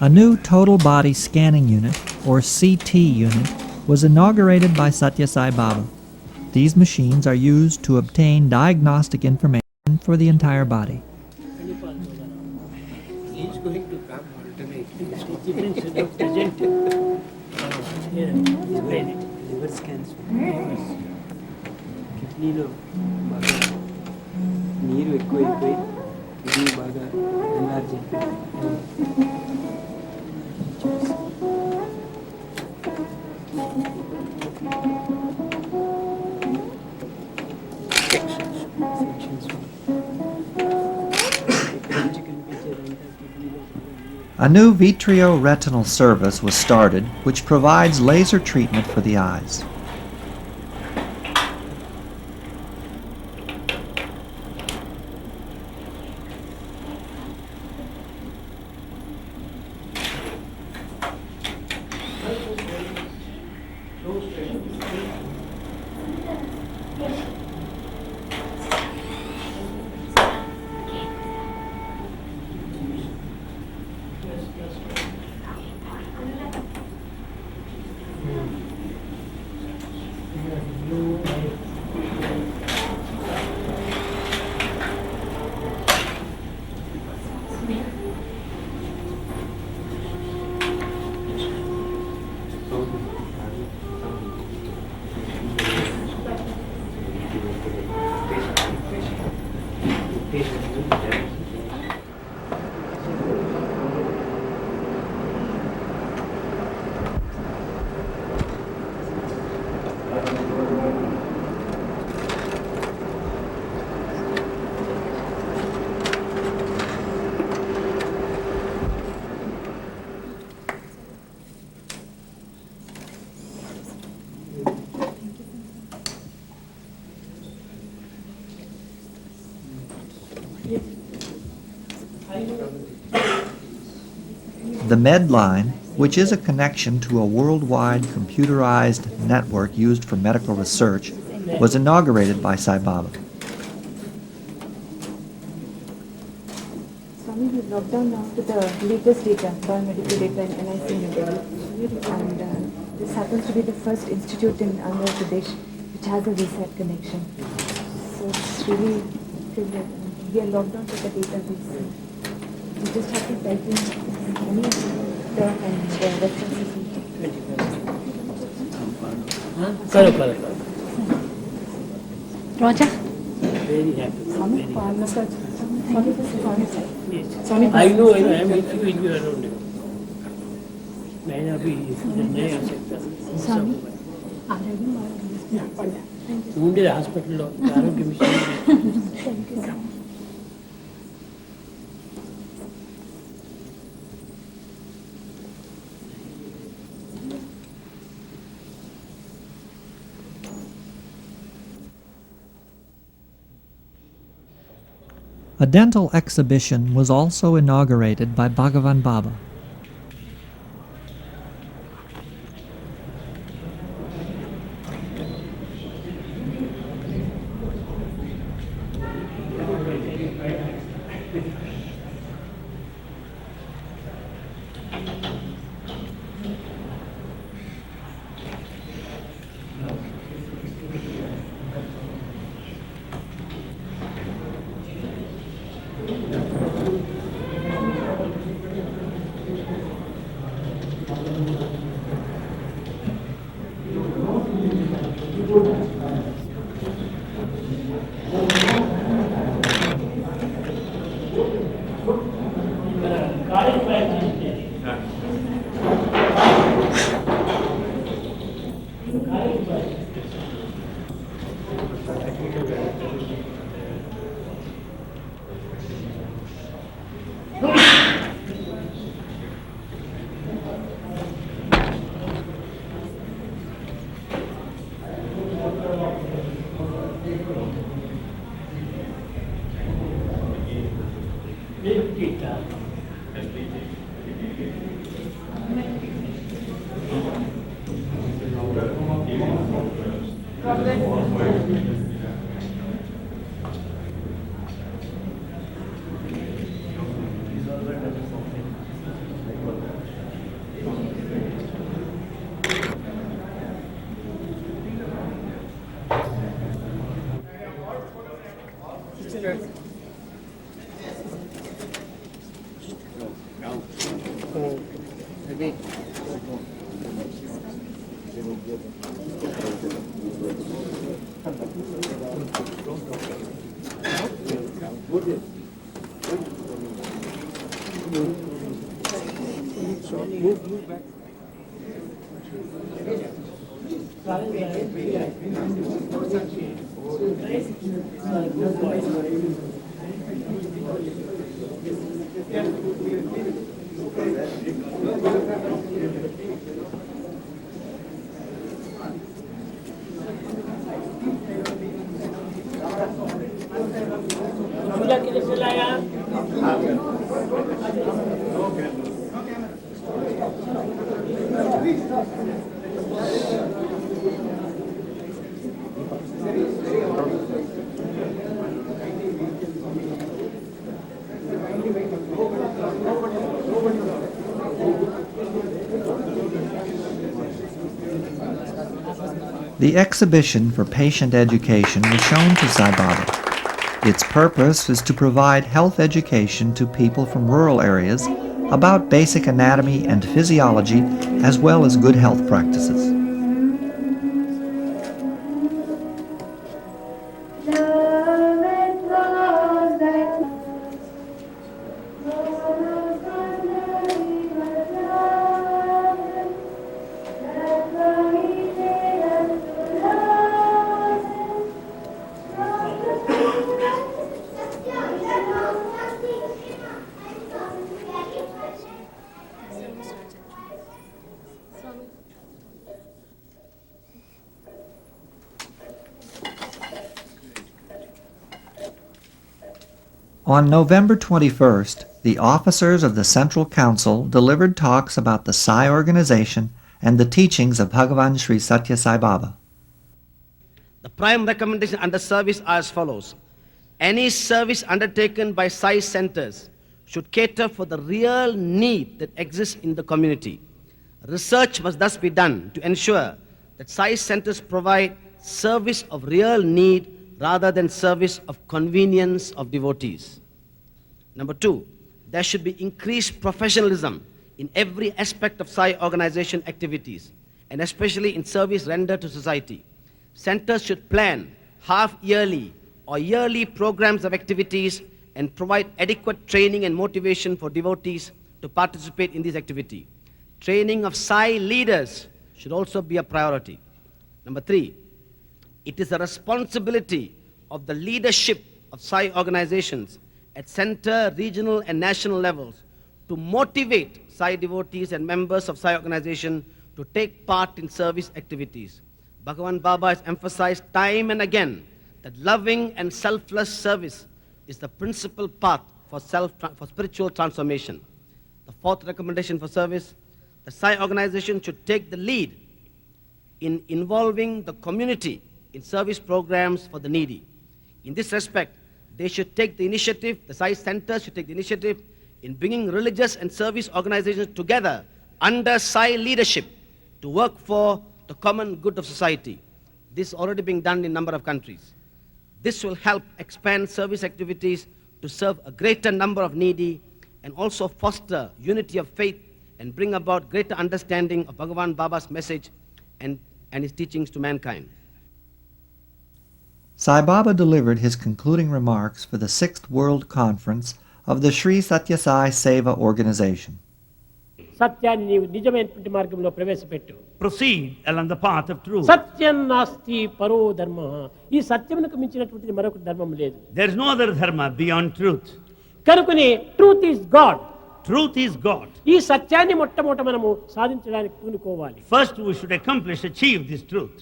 [SPEAKER 12] A new total body scanning unit, or CT unit, was inaugurated by Sathya Sai Baba. These machines are used to obtain diagnostic information for the entire body.
[SPEAKER 9] He is going to come. difference present here.
[SPEAKER 3] liver scans కిడ్నీలో బాగా నీరు ఎక్కువైపోయి kidney బాగా enlarge అయిపోయింది.
[SPEAKER 2] A new vitreoretinal service was started which provides laser treatment for the eyes. The Med line, which is a connection to a worldwide computerized network used for medical research, was inaugurated by Sai Baba.
[SPEAKER 14] Swami, we logged down now to the latest data, biomedical data in NIC New Delhi. And this happens to be the first institute in Andhra Pradesh which has a VSAT connection. So it's really privileged. We are logged on to the database. You just have to type in any term and the references.
[SPEAKER 9] Correct.
[SPEAKER 14] Roger.
[SPEAKER 9] Very happy.
[SPEAKER 14] Swami,
[SPEAKER 9] Very happy. Yes.
[SPEAKER 14] Swami,
[SPEAKER 9] I know, I am with you in your around. मैं अभी नहीं आ सकता ఉండే హాస్పిటల్లో ఆరోగ్య machine
[SPEAKER 12] A dental exhibition was also inaugurated by Bhagavan Baba.
[SPEAKER 2] The exhibition for patient education was shown to Sai Baba. Its purpose is to provide health education to people from rural areas about basic anatomy and physiology as well as good health practices. On November 21st, the officers of the Central Council delivered talks about the Sai organization and the teachings of Bhagavan Sri Sathya Sai Baba.
[SPEAKER 15] The prime recommendation under service are as follows. Any service undertaken by Sai centers should cater for the real need that exists in the community. Research must thus be done to ensure that Sai centers provide service of real need rather than service of convenience of devotees. Number 2, there should be increased professionalism in every aspect of Sai organization activities, and especially in service rendered to society. Centers should plan half-yearly or yearly programs of activities and provide adequate training and motivation for devotees to participate in this activity. Training of Sai leaders should also be a priority. Number 3, it is a responsibility of the leadership of Sai organizations at center, regional and national levels to motivate Sai devotees and members of Sai organization to take part in service activities. Bhagavan Baba has emphasized time and again that loving and selfless service is the principal path for spiritual transformation. The 4th recommendation for service, the Sai organization should take the lead in involving the community in service programs for the needy. In this respect, they should take the initiative, the Sai centers should take the initiative in bringing religious and service organizations together under Sai leadership to work for the common good of society. This is already being done in a number of countries. This will help expand service activities to serve a greater number of needy and also foster unity of faith and bring about greater understanding of Bhagavan Baba's message and his teachings to mankind.
[SPEAKER 2] Sai Baba delivered his concluding remarks for the 6th World Conference of the Sri Sathya Sai Seva Organization.
[SPEAKER 9] సత్యాన్ని నీవు నిజమైనటువంటి మార్గంలో ప్రవేశపెట్టు.
[SPEAKER 10] Proceed along the path of truth.
[SPEAKER 9] సత్యం నాస్తి పరో ధర్మ. ఈ సత్యమునకు మించినటువంటిది మరొక ధర్మం లేదు.
[SPEAKER 10] There is no other dharma beyond truth.
[SPEAKER 9] కనుకనే truth is God.
[SPEAKER 10] Truth is God.
[SPEAKER 9] ఈ సత్యాన్ని మొట్టమొదట మనము సాధించడానికి పూనుకోవాలి.
[SPEAKER 10] First we should achieve this truth.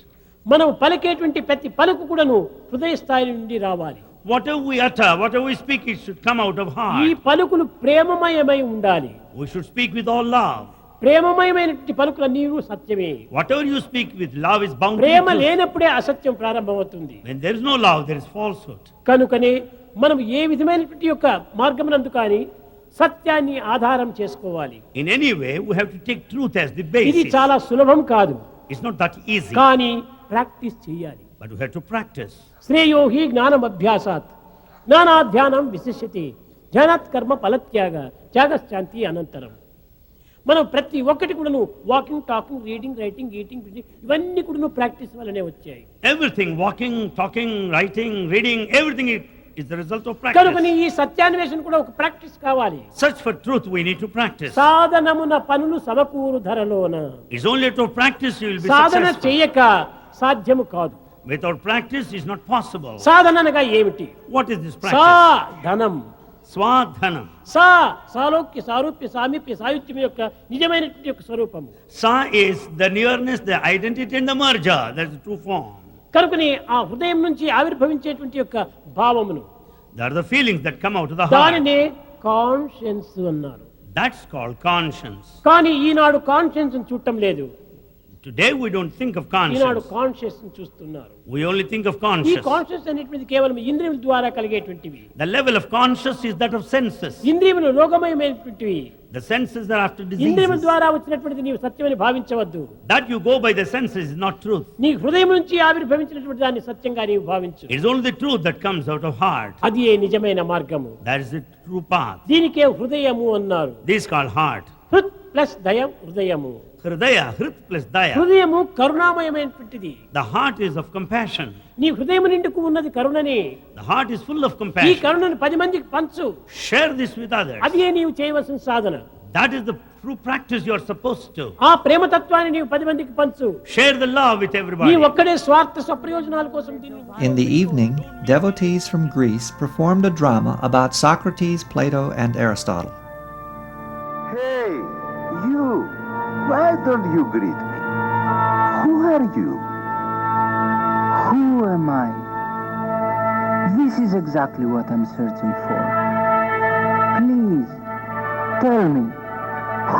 [SPEAKER 9] మనం పలికేటువంటి ప్రతి పలుకు కూడాను హృదయ స్థాయి నుండి రావాలి.
[SPEAKER 10] Whatever we utter, whatever we speak, it should come out of heart.
[SPEAKER 9] ఈ పలుకులు ప్రేమమయమై ఉండాలి.
[SPEAKER 10] We should speak with all love.
[SPEAKER 9] ప్రేమమయమైనటువంటి పలుకులన్నీ సత్యమే.
[SPEAKER 10] Whatever you speak with love is bound to be
[SPEAKER 9] Prema
[SPEAKER 10] truth.
[SPEAKER 9] లేనప్పుడే అసత్యం ప్రారంభమవుతుంది.
[SPEAKER 10] When there is no love, there is falsehood.
[SPEAKER 9] కనుకనే మనం ఏ విధమైనటువంటి యొక్క మార్గమునందు కానీ సత్యాన్ని ఆధారం చేసుకోవాలి.
[SPEAKER 10] In any way, we have to take truth as the basis.
[SPEAKER 9] ఇది చాలా సులభం కాదు.
[SPEAKER 10] It's not that easy.
[SPEAKER 9] కానీ ప్రాక్టీస్ చేయాలి.
[SPEAKER 10] But we have to practice.
[SPEAKER 9] శ్రేయో హి జ్ఞానం అభ్యాసాత్ జ్ఞానాధ్యానం విశిష్యతి జ్ఞానాత్ కర్మ ఫలత్యాగ త్యాగశాంతి అనంతరం. మనం ప్రతి ఒక్కటి కూడాను walking, talking, reading, writing, eating, ఇవన్నీ కూడాను ప్రాక్టీస్ వల్లనే వచ్చాయి.
[SPEAKER 10] Everything, walking, talking, writing, reading, everything is the result of
[SPEAKER 9] కనుకని
[SPEAKER 10] practice.
[SPEAKER 9] ఈ సత్యాన్వేషణ కూడా ఒక ప్రాక్టీస్ కావాలి.
[SPEAKER 10] Search for truth, we need to practice.
[SPEAKER 9] సాధనమున పనులు సమకూరు ధరలోన.
[SPEAKER 10] It's only through practice you will be
[SPEAKER 9] Sadhana
[SPEAKER 10] successful.
[SPEAKER 9] చేయక సాధ్యము కాదు.
[SPEAKER 10] Without practice is not possible.
[SPEAKER 9] సాధన అనగా ఏమిటి?
[SPEAKER 10] What is this practice?
[SPEAKER 9] సాధనం.
[SPEAKER 10] Swadhanam.
[SPEAKER 9] సాలోక్య, సారూప్య, సామీప్య, సాయుధ్యం యొక్క నిజమైనటువంటి యొక్క స్వరూపము.
[SPEAKER 10] Sa is the nearness, the identity and the merger. That's the true form.
[SPEAKER 9] కనుకని ఆ హృదయం నుంచి ఆవిర్భవించేటువంటి యొక్క భావమును,
[SPEAKER 10] They are the feelings that come out of the heart.
[SPEAKER 9] దానినే కాన్షియన్స్ అన్నారు.
[SPEAKER 10] That's called conscience.
[SPEAKER 9] కానీ ఈనాడు కాన్షియన్స్ చూడటం లేదు.
[SPEAKER 10] Today we don't think of
[SPEAKER 9] Eenadu
[SPEAKER 10] conscience.
[SPEAKER 9] Conscious చూస్తున్నారు.
[SPEAKER 10] We only think of
[SPEAKER 9] ఈ
[SPEAKER 10] conscience.
[SPEAKER 9] కాన్షియస్ అనేటువంటిది కేవలం ఇంద్రియముల ద్వారా కలిగేటువంటివి.
[SPEAKER 10] The level of conscious is that of senses.
[SPEAKER 9] ఇంద్రియములు రోగమయమైనటువంటివి.
[SPEAKER 10] The senses are after
[SPEAKER 9] ఇంద్రియముల
[SPEAKER 10] diseases.
[SPEAKER 9] ద్వారా వచ్చినటువంటిది నీవు సత్యమని భావించవద్దు.
[SPEAKER 10] That you go by the senses is not truth.
[SPEAKER 9] నీ హృదయం నుంచి ఆవిర్భవించినటువంటి దాన్ని సత్యంగా నీవు భావించు.
[SPEAKER 10] It is only the truth that comes out of heart.
[SPEAKER 9] అది ఏ నిజమైన మార్గము.
[SPEAKER 10] That is the true path.
[SPEAKER 9] దీనికే హృదయము అన్నారు.
[SPEAKER 10] This is called heart.
[SPEAKER 9] హృత్ ప్లస్ దయం హృదయము.
[SPEAKER 10] Hridaya, hrit plus daya.
[SPEAKER 9] హృదయము కరుణామయమైనటువంటిది.
[SPEAKER 10] The heart is of compassion.
[SPEAKER 9] నీ హృదయం నిండుకు ఉన్నది కరుణని.
[SPEAKER 10] The heart is full of
[SPEAKER 9] ఈ
[SPEAKER 10] compassion.
[SPEAKER 9] కరుణను 10 మందికి పంచు.
[SPEAKER 10] Share this with others.
[SPEAKER 9] అదే నీవు చేయవలసిన సాధన.
[SPEAKER 10] That is the true practice you are supposed to.
[SPEAKER 9] ఆ ప్రేమ తత్వాన్ని నీవు 10 మందికి పంచు.
[SPEAKER 10] Share the love with
[SPEAKER 9] నీ
[SPEAKER 10] everybody.
[SPEAKER 9] ఒక్కడే స్వార్థ స్వప్రయోజనాల కోసం దీన్ని.
[SPEAKER 2] In the evening, devotees from Greece performed a drama about Socrates, Plato, and Aristotle.
[SPEAKER 16] Hey, you! Why don't you greet me? Who are you? Who am I? This is exactly what I'm searching for. Please, tell me,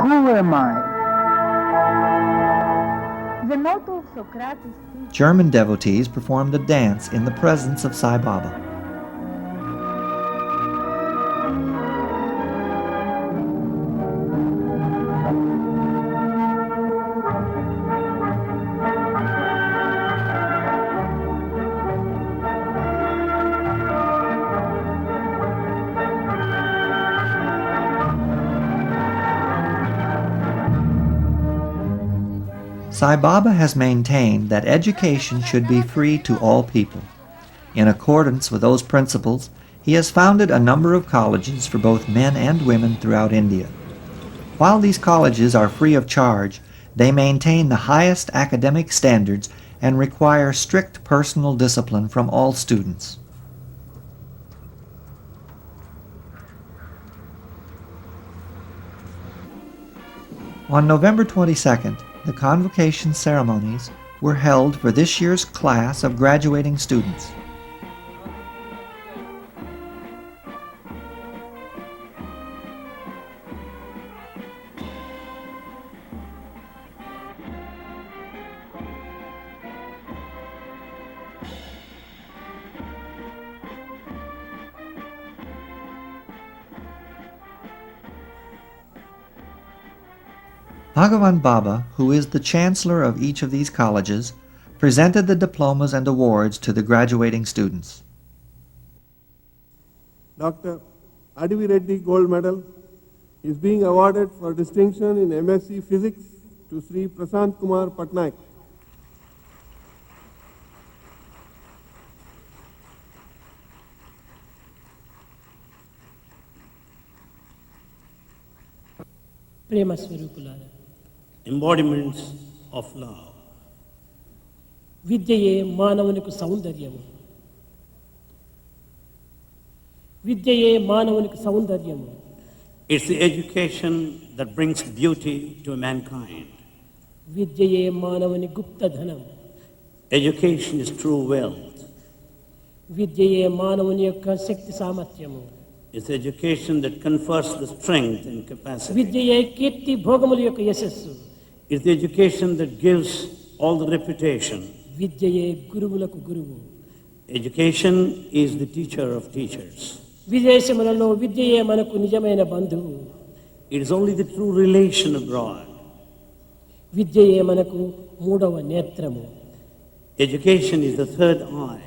[SPEAKER 16] who am I?
[SPEAKER 14] The motto of Socrates.
[SPEAKER 2] German devotees performed a dance in the presence of Sai Baba. Sai Baba has maintained that education should be free to all people. In accordance with those principles, he has founded a number of colleges for both men and women throughout India. While these colleges are free of charge, they maintain the highest academic standards and require strict personal discipline from all students. On November 22nd, the convocation ceremonies were held for this year's class of graduating students. Bhagavan Baba, who is the chancellor of each of these colleges, presented the diplomas and awards to the graduating students.
[SPEAKER 17] Dr. Adivi Reddy Gold Medal is being awarded for distinction in MSc Physics to Sri Prasanthi Kumar Patnaik.
[SPEAKER 9] ప్రేమ స్వరూపులారా,
[SPEAKER 10] Embodiments of love.
[SPEAKER 9] విద్యయే మానవునికి సౌందర్యము. విద్యయే మానవునికి సౌందర్యము.
[SPEAKER 10] It's the education that brings beauty to mankind.
[SPEAKER 9] విద్యయే మానవుని గుప్తధనం.
[SPEAKER 10] Education is true wealth.
[SPEAKER 9] విద్యయే మానవుని యొక్క శక్తి సామర్థ్యము.
[SPEAKER 10] It's education that confers the strength and capacity.
[SPEAKER 9] విద్యయే కీర్తి భోగముల యొక్క యశస్సు.
[SPEAKER 10] It's the education that gives all the reputation.
[SPEAKER 9] విద్యయే గురువులకు గురువు.
[SPEAKER 10] Education is the teacher of teachers.
[SPEAKER 9] విదేశములలో విద్యయే మనకు నిజమైన బంధువు.
[SPEAKER 10] It is only the true relation abroad.
[SPEAKER 9] విద్యయే మనకు మూడవ నేత్రము.
[SPEAKER 10] Education is the third eye.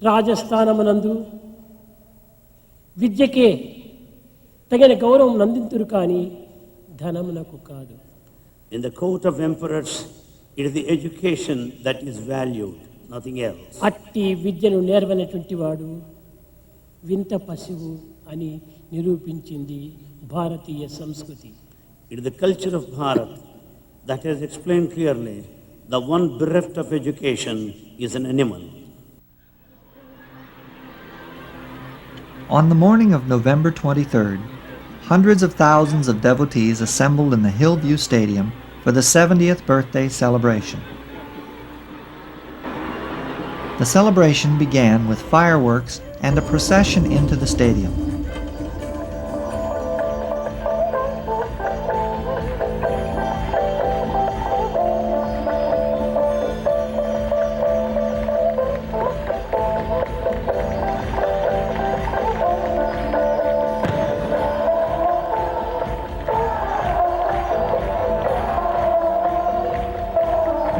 [SPEAKER 9] రాజస్థానమునందు విద్యకే తగిన గౌరవం నందింతురు కానీ ధనమునకు కాదు.
[SPEAKER 10] In the court of emperors, it is the education that is valued, nothing else.
[SPEAKER 9] అట్టి విద్యను నేర్వనటువంటి వాడు వింత పశువు అని నిరూపించింది భారతీయ సంస్కృతి.
[SPEAKER 10] It is the culture of Bharat that has explained clearly the one bereft of education is an animal.
[SPEAKER 2] On the morning of November 23rd, hundreds of thousands of devotees assembled in the Hillview Stadium for the 70th birthday celebration. The celebration began with fireworks and a procession into the stadium.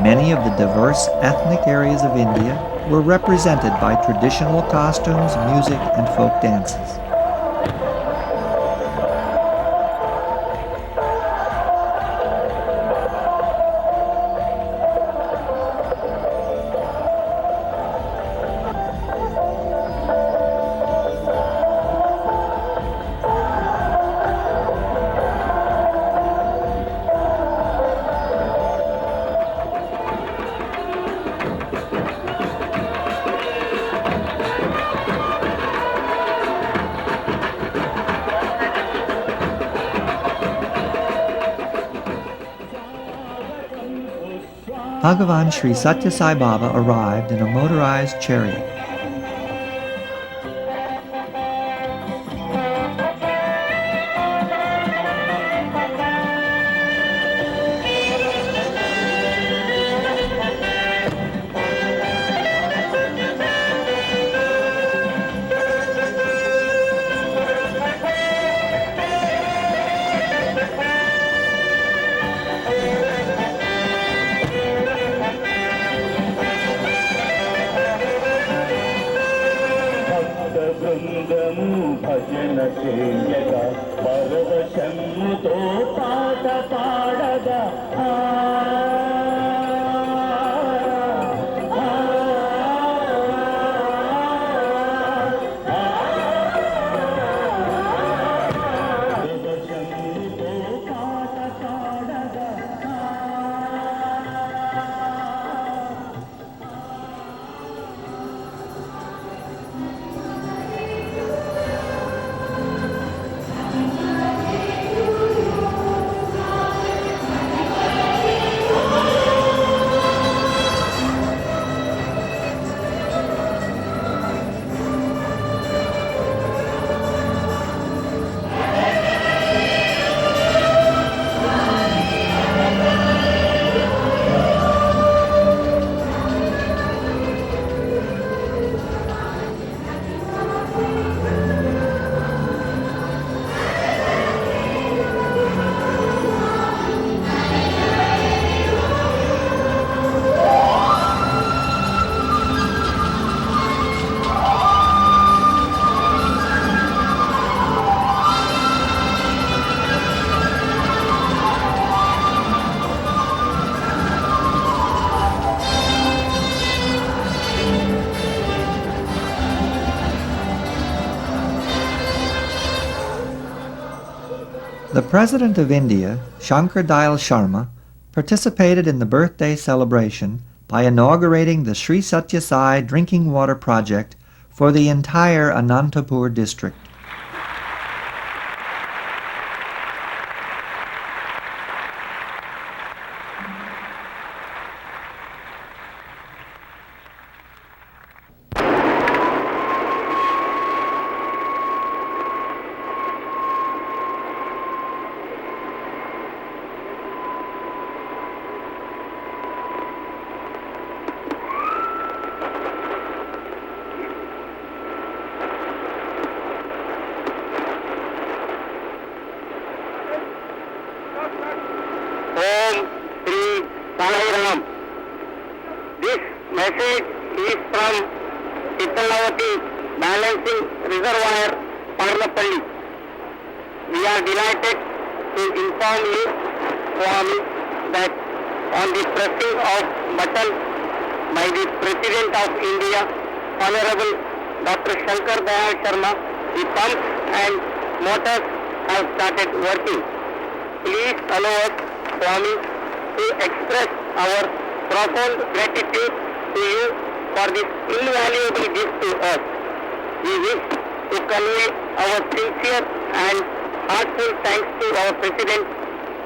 [SPEAKER 2] Many of the diverse ethnic areas of India were represented by traditional costumes, music, and folk dances. Bhagavan Sri Sathya Sai Baba arrived in a motorized chariot. The President of India, Shankar Dayal Sharma, participated in the birthday celebration by inaugurating the Sri Sathya Sai drinking water project for the entire Anantapur district.
[SPEAKER 18] message is from Italavati Balancing Reservoir, Parlapalli. We are delighted to inform you, Swami, that on the pressing of button by the President of India, Honorable Dr. Shankar Dayal Sharma, the pumps and motors have started working. Please allow us, Swami, to express our profound gratitude to you for this invaluable gift to us. We wish to convey our sincere and heartfelt thanks to our President,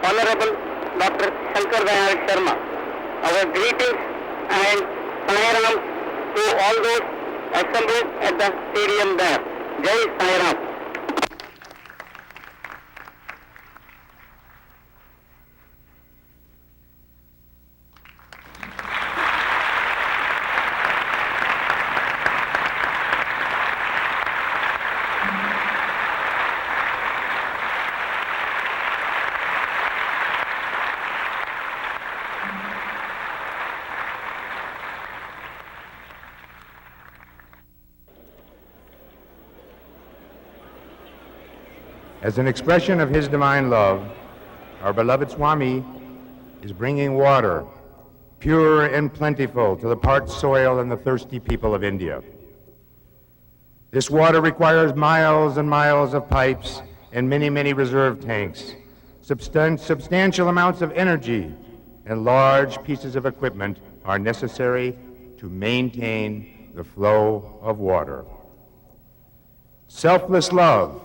[SPEAKER 18] Honorable Dr. Shankar Dayal Sharma. Our greetings and Sai to all those assembled at the stadium there. Jai Sai Ram.
[SPEAKER 7] As an expression of his divine love, our beloved Swami is bringing water, pure and plentiful, to the parched soil and the thirsty people of India. This water requires miles and miles of pipes and many, many reserve tanks, substantial amounts of energy, and large pieces of equipment are necessary to maintain the flow of water. Selfless love,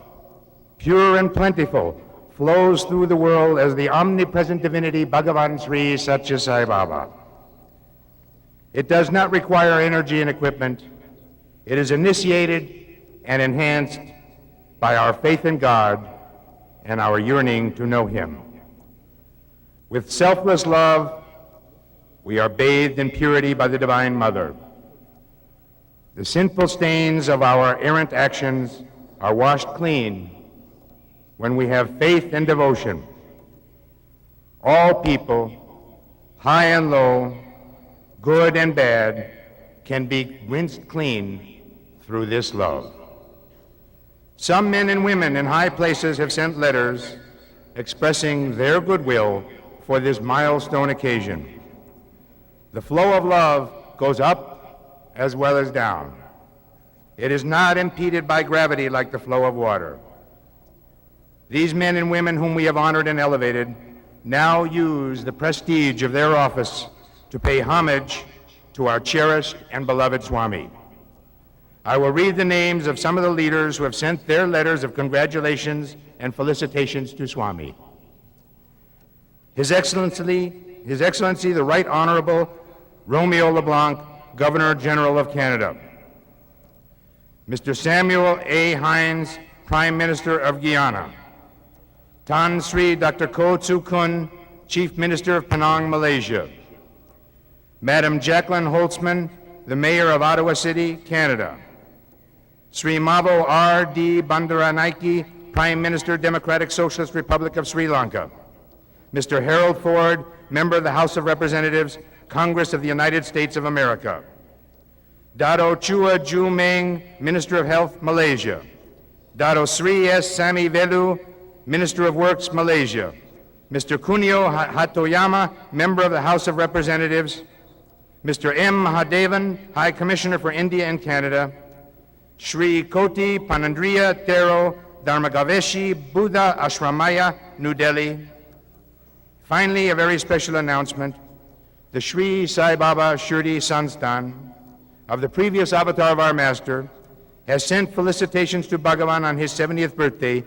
[SPEAKER 7] pure and plentiful, flows through the world as the omnipresent divinity Bhagavan Sri Sathya Sai Baba. It does not require energy and equipment. It is initiated and enhanced by our faith in God and our yearning to know Him. With selfless love, we are bathed in purity by the Divine Mother. The sinful stains of our errant actions are washed clean when we have faith and devotion. All people, high and low, good and bad, can be rinsed clean through this love. Some men and women in high places have sent letters expressing their goodwill for this milestone occasion. The flow of love goes up as well as down. It is not impeded by gravity like the flow of water. These men and women whom we have honored and elevated now use the prestige of their office to pay homage to our cherished and beloved Swami. I will read the names of some of the leaders who have sent their letters of congratulations and felicitations to Swami. His Excellency, the Right Honorable Romeo LeBlanc, Governor General of Canada. Mr. Samuel A. Hines, Prime Minister of Guyana. Tan Sri Dr. Ko Tsu Kun, Chief Minister of Penang, Malaysia. Madam Jacqueline Holtzman, the Mayor of Ottawa City, Canada. Sri Mavo R. D. Bandaranaike, Prime Minister, Democratic Socialist Republic of Sri Lanka. Mr. Harold Ford, Member of the House of Representatives, Congress of the United States of America. Dato Chua Ju Meng, Minister of Health, Malaysia. Dato Sri S. Sami Velu, Minister of Works, Malaysia. Mr. Kunio Hatoyama, Member of the House of Representatives. Mr. M. Mahadevan, High Commissioner for India and Canada. Sri Koti Panandriya Thero Dharmagaveshi Buddha Ashramaya, New Delhi. Finally, a very special announcement. The Sri Sai Baba Shirdi Sansthan of the previous avatar of our Master has sent felicitations to Bhagavan on his 70th birthday,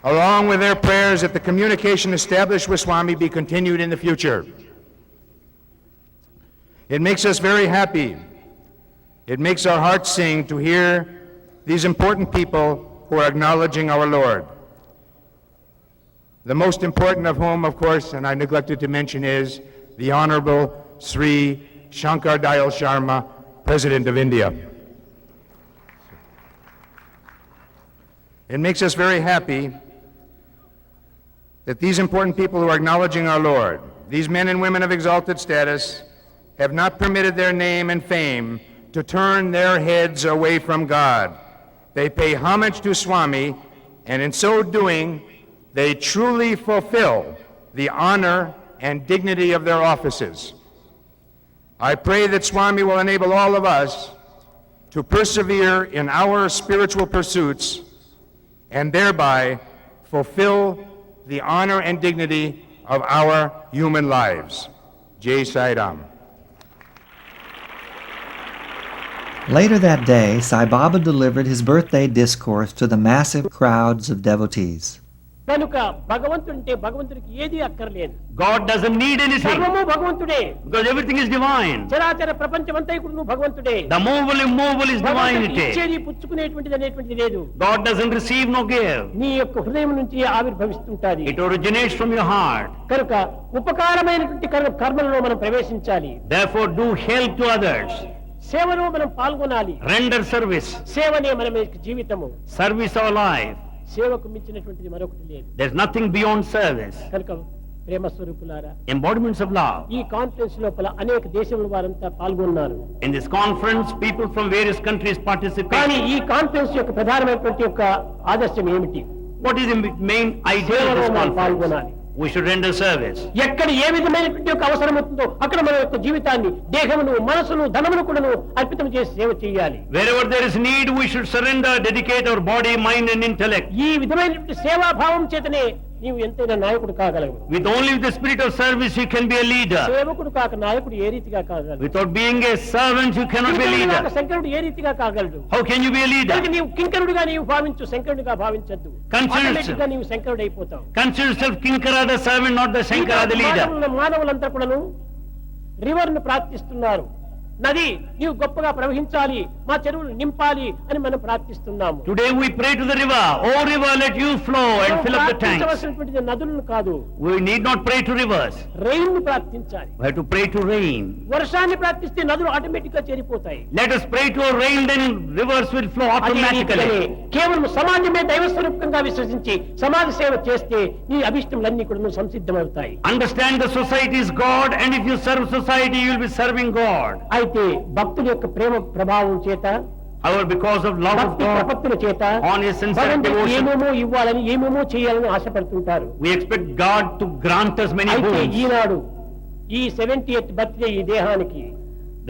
[SPEAKER 7] along with their prayers that the communication established with Swami be continued in the future. It makes us very happy. It makes our hearts sing to hear these important people who are acknowledging our Lord. The most important of whom, of course, and I neglected to mention, is the Honorable Sri Shankar Dayal Sharma, President of India. It makes us very happy that these important people who are acknowledging our Lord, these men and women of exalted status, have not permitted their name and fame to turn their heads away from God. They pay homage to Swami, and in so doing,
[SPEAKER 19] they truly fulfill the honor and dignity of their offices. I pray that Swami will enable all of us to persevere in our spiritual pursuits and thereby fulfill the honor and dignity of our human lives. Jai Sai Ram.
[SPEAKER 2] Later that day, Sai Baba delivered his birthday discourse to the massive crowds of devotees.
[SPEAKER 9] కనుక భగవంతుడంటే భగవంతుడికి ఏది అక్కర్లేదు.
[SPEAKER 10] God doesn't need anything.
[SPEAKER 9] సర్వము భగవంతుడే.
[SPEAKER 10] Because everything is divine.
[SPEAKER 9] చరాచర ప్రపంచమంతా కూడా భగవంతుడే.
[SPEAKER 10] The movable immobile is divinity.
[SPEAKER 9] ఇచ్చేది పుచ్చుకునేటువంటిది అనేటువంటిది లేదు.
[SPEAKER 10] God doesn't receive nor give.
[SPEAKER 9] నీ యొక్క హృదయం నుంచి ఆవిర్భవిస్తుంటాది.
[SPEAKER 10] It originates from your heart.
[SPEAKER 9] కనుక ఉపకారమైనటువంటి కర్మలలో మనం ప్రవేశించాలి.
[SPEAKER 10] Therefore do help to others.
[SPEAKER 9] సేవలో మనం పాల్గొనాలి.
[SPEAKER 10] Render service.
[SPEAKER 9] సేవనే మన జీవితము.
[SPEAKER 10] Service our life.
[SPEAKER 9] సేవకు మించినటువంటిది మరొకటి లేదు.
[SPEAKER 10] There's nothing beyond service.
[SPEAKER 9] కనుక ప్రేమ స్వరూపులారా,
[SPEAKER 10] embodiments of love.
[SPEAKER 9] ఈ కాన్ఫరెన్స్ లోపల అనేక దేశముల వారంతా పాల్గొన్నారు.
[SPEAKER 10] In this conference people from various countries participated.
[SPEAKER 9] కానీ ఈ కాన్ఫరెన్స్ యొక్క ప్రధానమైనటువంటి యొక్క ఆదర్శం ఏమిటి?
[SPEAKER 10] What is the main idea of this conference?
[SPEAKER 9] పాల్గొనాలి.
[SPEAKER 10] We should render service.
[SPEAKER 9] ఎక్కడ ఏ విధమైనటువంటి యొక్క అవసరం ఉంటుందో అక్కడ మన యొక్క జీవితాన్ని, దేహమును, మనసును, ధనమును కూడాను అర్పితం చేసి సేవ చేయాలి.
[SPEAKER 10] Wherever there is need, we should surrender, dedicate our body, mind and intellect.
[SPEAKER 9] ఈ విధమైనటువంటి సేవా భావం చేతనే నీవు ఎంతైనా నాయకుడు కాగలవు.
[SPEAKER 10] With only the spirit of service you can be a leader.
[SPEAKER 9] సేవకుడు కాక నాయకుడు ఏ రీతిగా కాగలడు?
[SPEAKER 10] Without being a servant you cannot be a leader.
[SPEAKER 9] శంకరుడు ఏ రీతిగా కాగలడు?
[SPEAKER 10] How can you be a leader?
[SPEAKER 9] నీవు కింకరుడుగా నీవు భావించు, శంకరుడిగా భావించద్దు. ఆటోమేటిక్గా నీవు శంకరుడు అయిపోతావు.
[SPEAKER 10] Consider yourself kinkara the servant, not the shankara the leader.
[SPEAKER 9] మానవులంతా కూడాను రివర్ ను ప్రార్థిస్తున్నారు. నది నీవు గొప్పగా ప్రవహించాలి, మా చెరువులు నింపాలి అని మనం ప్రార్థిస్తున్నాము.
[SPEAKER 10] Today we pray to the river, oh river let you flow and fill up the tanks.
[SPEAKER 9] ప్రార్థించవలసినటువంటి నదులను కాదు.
[SPEAKER 10] We need not pray to rivers.
[SPEAKER 9] Rain ను ప్రార్థించాలి.
[SPEAKER 10] We have to pray to rain.
[SPEAKER 9] వర్షాన్ని ప్రార్థిస్తే నదులు ఆటోమేటిక్ గా చేరిపోతాయి.
[SPEAKER 10] Let us pray to rain, then rivers will flow automatically.
[SPEAKER 9] కేవలం సమాజమే దైవ స్వరూపంగా విశ్వసించి సమాజ సేవ చేస్తే నీ అభిష్టములన్నీ కూడా సంసిద్ధమవుతాయి.
[SPEAKER 10] Understand the society is God, and if you serve society you will be serving God.
[SPEAKER 9] అయితే భక్తుల యొక్క ప్రేమ ప్రభావం చేత,
[SPEAKER 10] however because of love of God,
[SPEAKER 9] ప్రపత్తుల చేత
[SPEAKER 10] on his sincere devotion,
[SPEAKER 9] ఏమేమో ఇవ్వాలని, ఏమేమో చేయాలని ఆశపడుతుంటారు.
[SPEAKER 10] we expect God to grant us many boons.
[SPEAKER 9] ఈనాడు ఈ 70th బర్త్డే ఈ దేహానికి,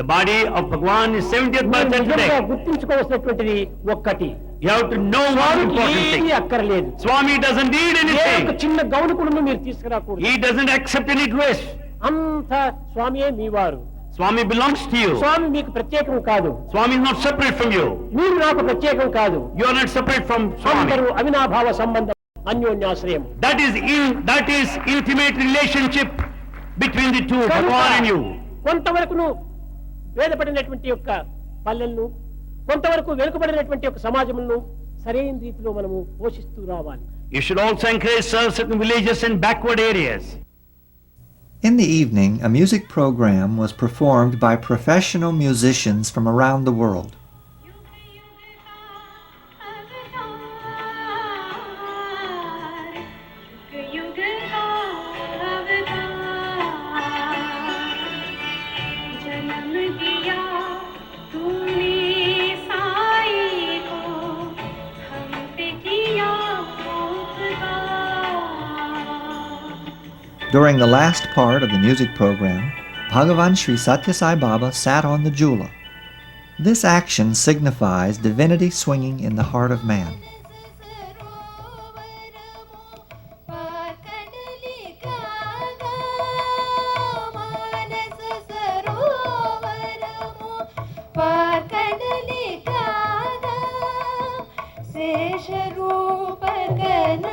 [SPEAKER 10] the body of Bhagwan is 70th birthday today.
[SPEAKER 9] గుర్తించుకోవాల్సినటువంటిది ఒక్కటి.
[SPEAKER 10] You have to know one important thing.
[SPEAKER 9] అక్కర్లేదు.
[SPEAKER 10] Swami doesn't need anything.
[SPEAKER 9] చిన్న గౌను కూడా మీరు తీసుకురాకూడదు.
[SPEAKER 10] He doesn't accept any dress.
[SPEAKER 9] అంత స్వామియే మీవారు.
[SPEAKER 10] Swami belongs to you.
[SPEAKER 9] స్వామి మీకు ప్రత్యేకం కాదు.
[SPEAKER 10] Swami is not separate from you.
[SPEAKER 9] మీరు నాకు ప్రత్యేకం కాదు.
[SPEAKER 10] You are not separate from Swami.
[SPEAKER 9] అందరూ అవినాభావ సంబంధం, అన్యోన్యాశ్రయం.
[SPEAKER 10] That is intimate relationship between the two, Bhagwan and you.
[SPEAKER 9] కొంతవరకును వేదపడినటువంటి యొక్క పల్లెలను, కొంతవరకు వెనుకబడినటువంటి యొక్క సమాజములను సరైన రీతిలో మనము పోషిస్తూ రావాలి.
[SPEAKER 10] You should also encourage certain villages and backward areas.
[SPEAKER 2] In the evening, a music program was performed by professional musicians from around the world. During the last part of the music program, Bhagavan Sri Sathya Sai Baba sat on the jula. This action signifies divinity swinging in the heart of man.
[SPEAKER 1] శేషరూప Gana